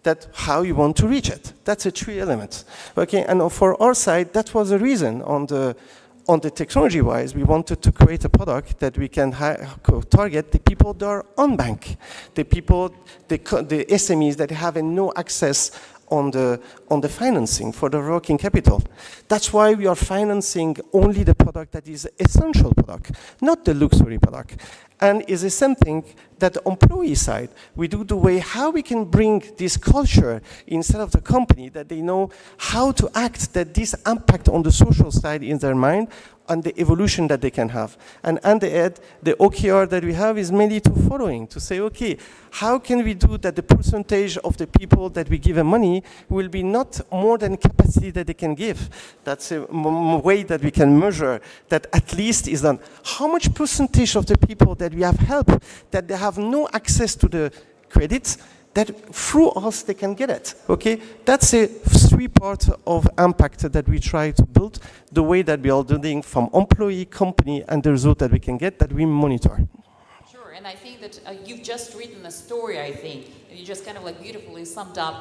S8: that how you want to reach it. That's the 3 elements. Okay, and for our side, that was the reason on the technology-wise, we wanted to create a product that we can target the people that are unbanked, the people, the SMEs that have no access on the financing for the working capital. That's why we are financing only the product that is essential product, not the luxury product. And is the same thing that the employee side, we do the way how we can bring this culture inside of the company that they know how to act, that this impact on the social side in their mind and the evolution that they can have. And at the end, the OKR that we have is mainly to following, to say, okay, how can we do that the percentage of the people that we give money will be not more than capacity that they can give. That's a way that we can measure that at least is done. How much percentage of the people that we have helped, that they have no access to the credits, that through us they can get it, okay? That's a 3 part of impact that we try to build, the way that we are doing from employee, company, and the result that we can get, that we monitor.
S2: Sure, and I think that you've just written a story, I think. You just kind of like beautifully summed up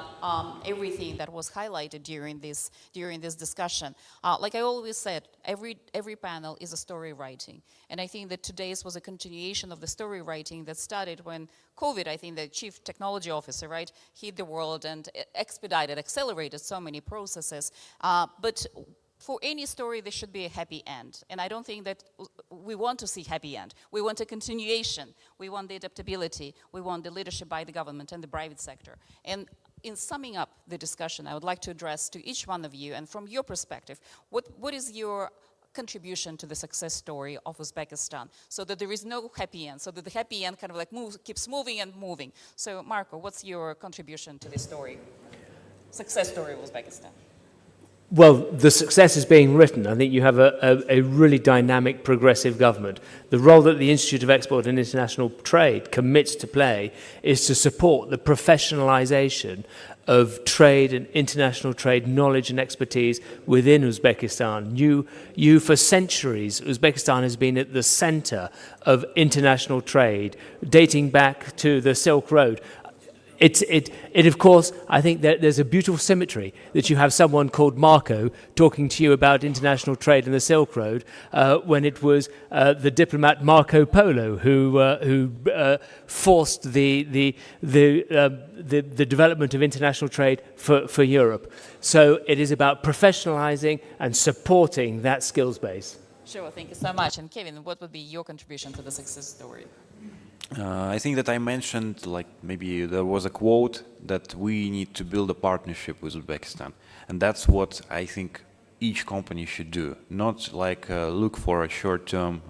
S2: everything that was highlighted during this discussion. Like I always said, every panel is a story writing. And I think that today's was a continuation of the story writing that started when COVID, I think the chief technology officer, right, hit the world and expedited, accelerated so many processes. But for any story, there should be a happy end. And I don't think that we want to see happy end. We want a continuation. We want the adaptability. We want the leadership by the government and the private sector. And in summing up the discussion, I would like to address to each one of you, and from your perspective, what is your contribution to the success story of Uzbekistan, so that there is no happy end, so that the happy end kind of like keeps moving and moving. So Marco, what's your contribution to this story, success story of Uzbekistan?
S4: Well, the success is being written. I think you have a really dynamic, progressive government. The role that the Institute of Export and International Trade commits to play is to support the professionalization of trade and international trade knowledge and expertise within Uzbekistan. You for centuries, Uzbekistan has been at the center of international trade, dating back to the Silk Road. It of course, I think that there's a beautiful symmetry that you have someone called Marco talking to you about international trade and the Silk Road when it was the diplomat Marco Polo who forced the development of international trade for Europe. So it is about professionalizing and supporting that skills base.
S2: Sure, thank you so much. And Kevin, what would be your contribution to the success story?
S5: I think that I mentioned, like, maybe there was a quote that we need to build a partnership with Uzbekistan. And that's what I think each company should do. Not like look for a short-term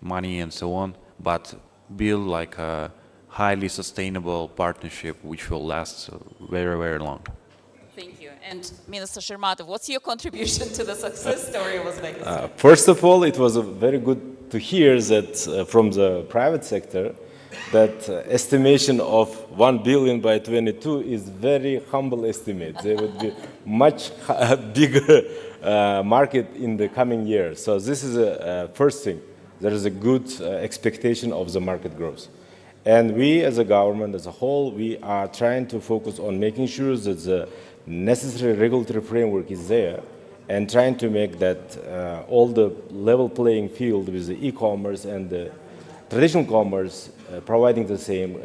S5: money and so on, but build like a highly sustainable partnership which will last very, very long.
S2: Thank you. And Minister Shermatov, what's your contribution to the success story of Uzbekistan?
S3: First of all, it was very good to hear that from the private sector that estimation of 1 billion by 22 is very humble estimate. There would be much bigger market in the coming years. So this is a first thing. There is a good expectation of the market growth. And we as a government as a whole, we are trying to focus on making sure that the necessary regulatory framework is there and trying to make that all the level playing field with the e-commerce and the traditional commerce providing the same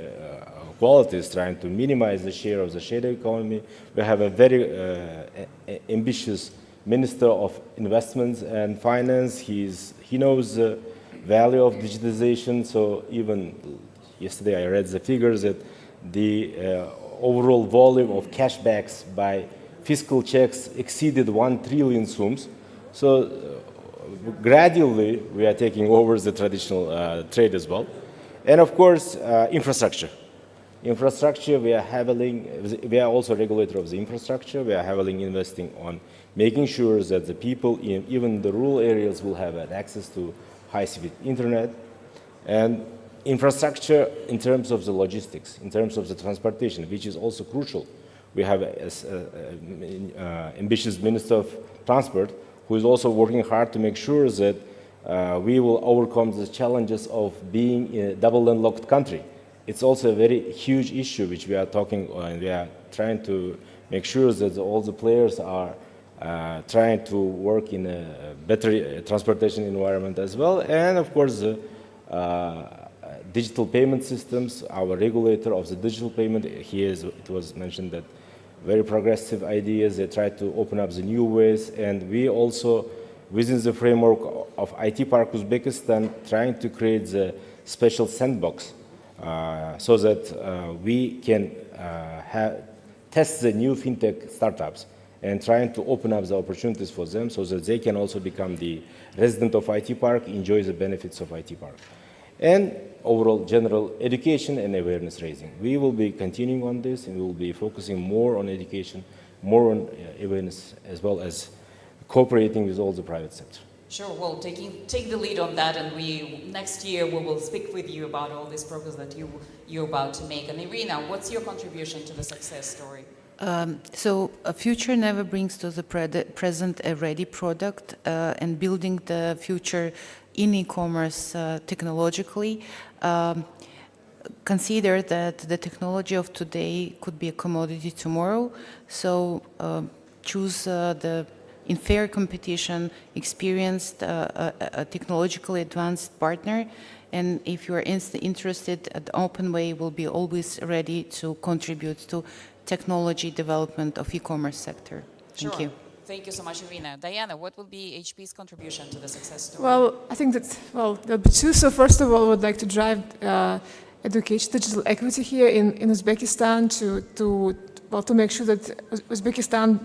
S3: qualities, trying to minimize the share of the shared economy. We have a very ambitious Minister of Investments and Finance. He knows the value of digitization. So even yesterday I read the figures that the overall volume of cashbacks by fiscal checks exceeded 1 trillion sums. So gradually we are taking over the traditional trade as well. And of course, infrastructure. Infrastructure, we are also a regulator of the infrastructure. We are heavily investing on making sure that the people in even the rural areas will have access to high-speed internet. And infrastructure in terms of the logistics, in terms of the transportation, which is also crucial. We have an ambitious Minister of Transport who is also working hard to make sure that we will overcome the challenges of being in a double landlocked country. It's also a very huge issue which we are talking and we are trying to make sure that all the players are trying to work in a better transportation environment as well. And of course, the digital payment systems, our regulator of the digital payment, it was mentioned that very progressive ideas, they try to open up the new ways, and we also, within the framework of IT Park Uzbekistan, trying to create the special sandbox so that we can test the new fintech startups and trying to open up the opportunities for them so that they can also become the resident of IT Park, enjoy the benefits of IT Park. And overall general education and awareness raising. We will be continuing on this and we will be focusing more on education, more on awareness, as well as cooperating with all the private sector.
S2: Sure, well, take the lead on that, and next year we will speak with you about all this progress that you're about to make. And Irina, what's your contribution to the success story?
S6: So a future never brings to the present a ready product, and building the future in e-commerce technologically. Consider that the technology of today could be a commodity tomorrow, so choose in fair competition, experienced, a technologically advanced partner, and if you are interested, the Open Way will be always ready to contribute to technology development of e-commerce sector. Thank you.
S2: Thank you so much, Irina. Diana, what will be HP's contribution to the success story?
S7: Well, I think that, there'll be two. So first of all, I would like to drive education, digital equity here in Uzbekistan to make sure that Uzbekistan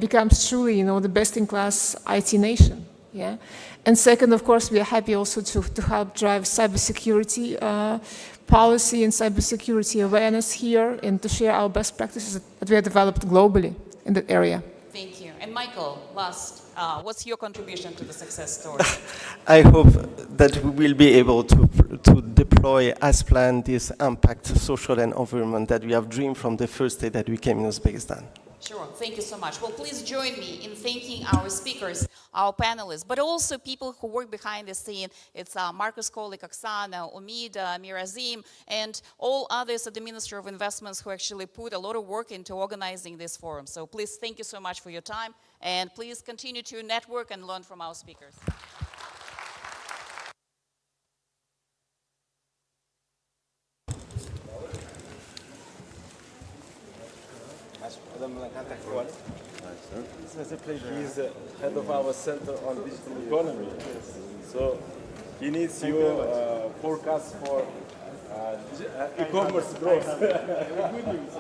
S7: becomes truly, the best-in-class IT nation. Yeah. And second, of course, we are happy also to help drive cybersecurity policy and cybersecurity awareness here, and to share our best practices that we have developed globally in that area.
S2: Thank you. And Michael, last, what's your contribution to the success story?
S8: I hope that we will be able to deploy as planned this impact, social and environment that we have dreamed from the first day that we came in Uzbekistan.
S2: Sure, thank you so much. Well, please join me in thanking our speakers, our panelists, but also people who work behind the scene. It's Marcus Kolik, Oksana, Umida, Mirazim, and all others at the Ministry of Investments who actually put a lot of work into organizing this forum. So please, thank you so much for your time, and please continue to network and learn from our speakers.
S3: It's a pleasure. He's the head of our Center on Digital Economy. So he needs your forecast for E-commerce growth. Good news.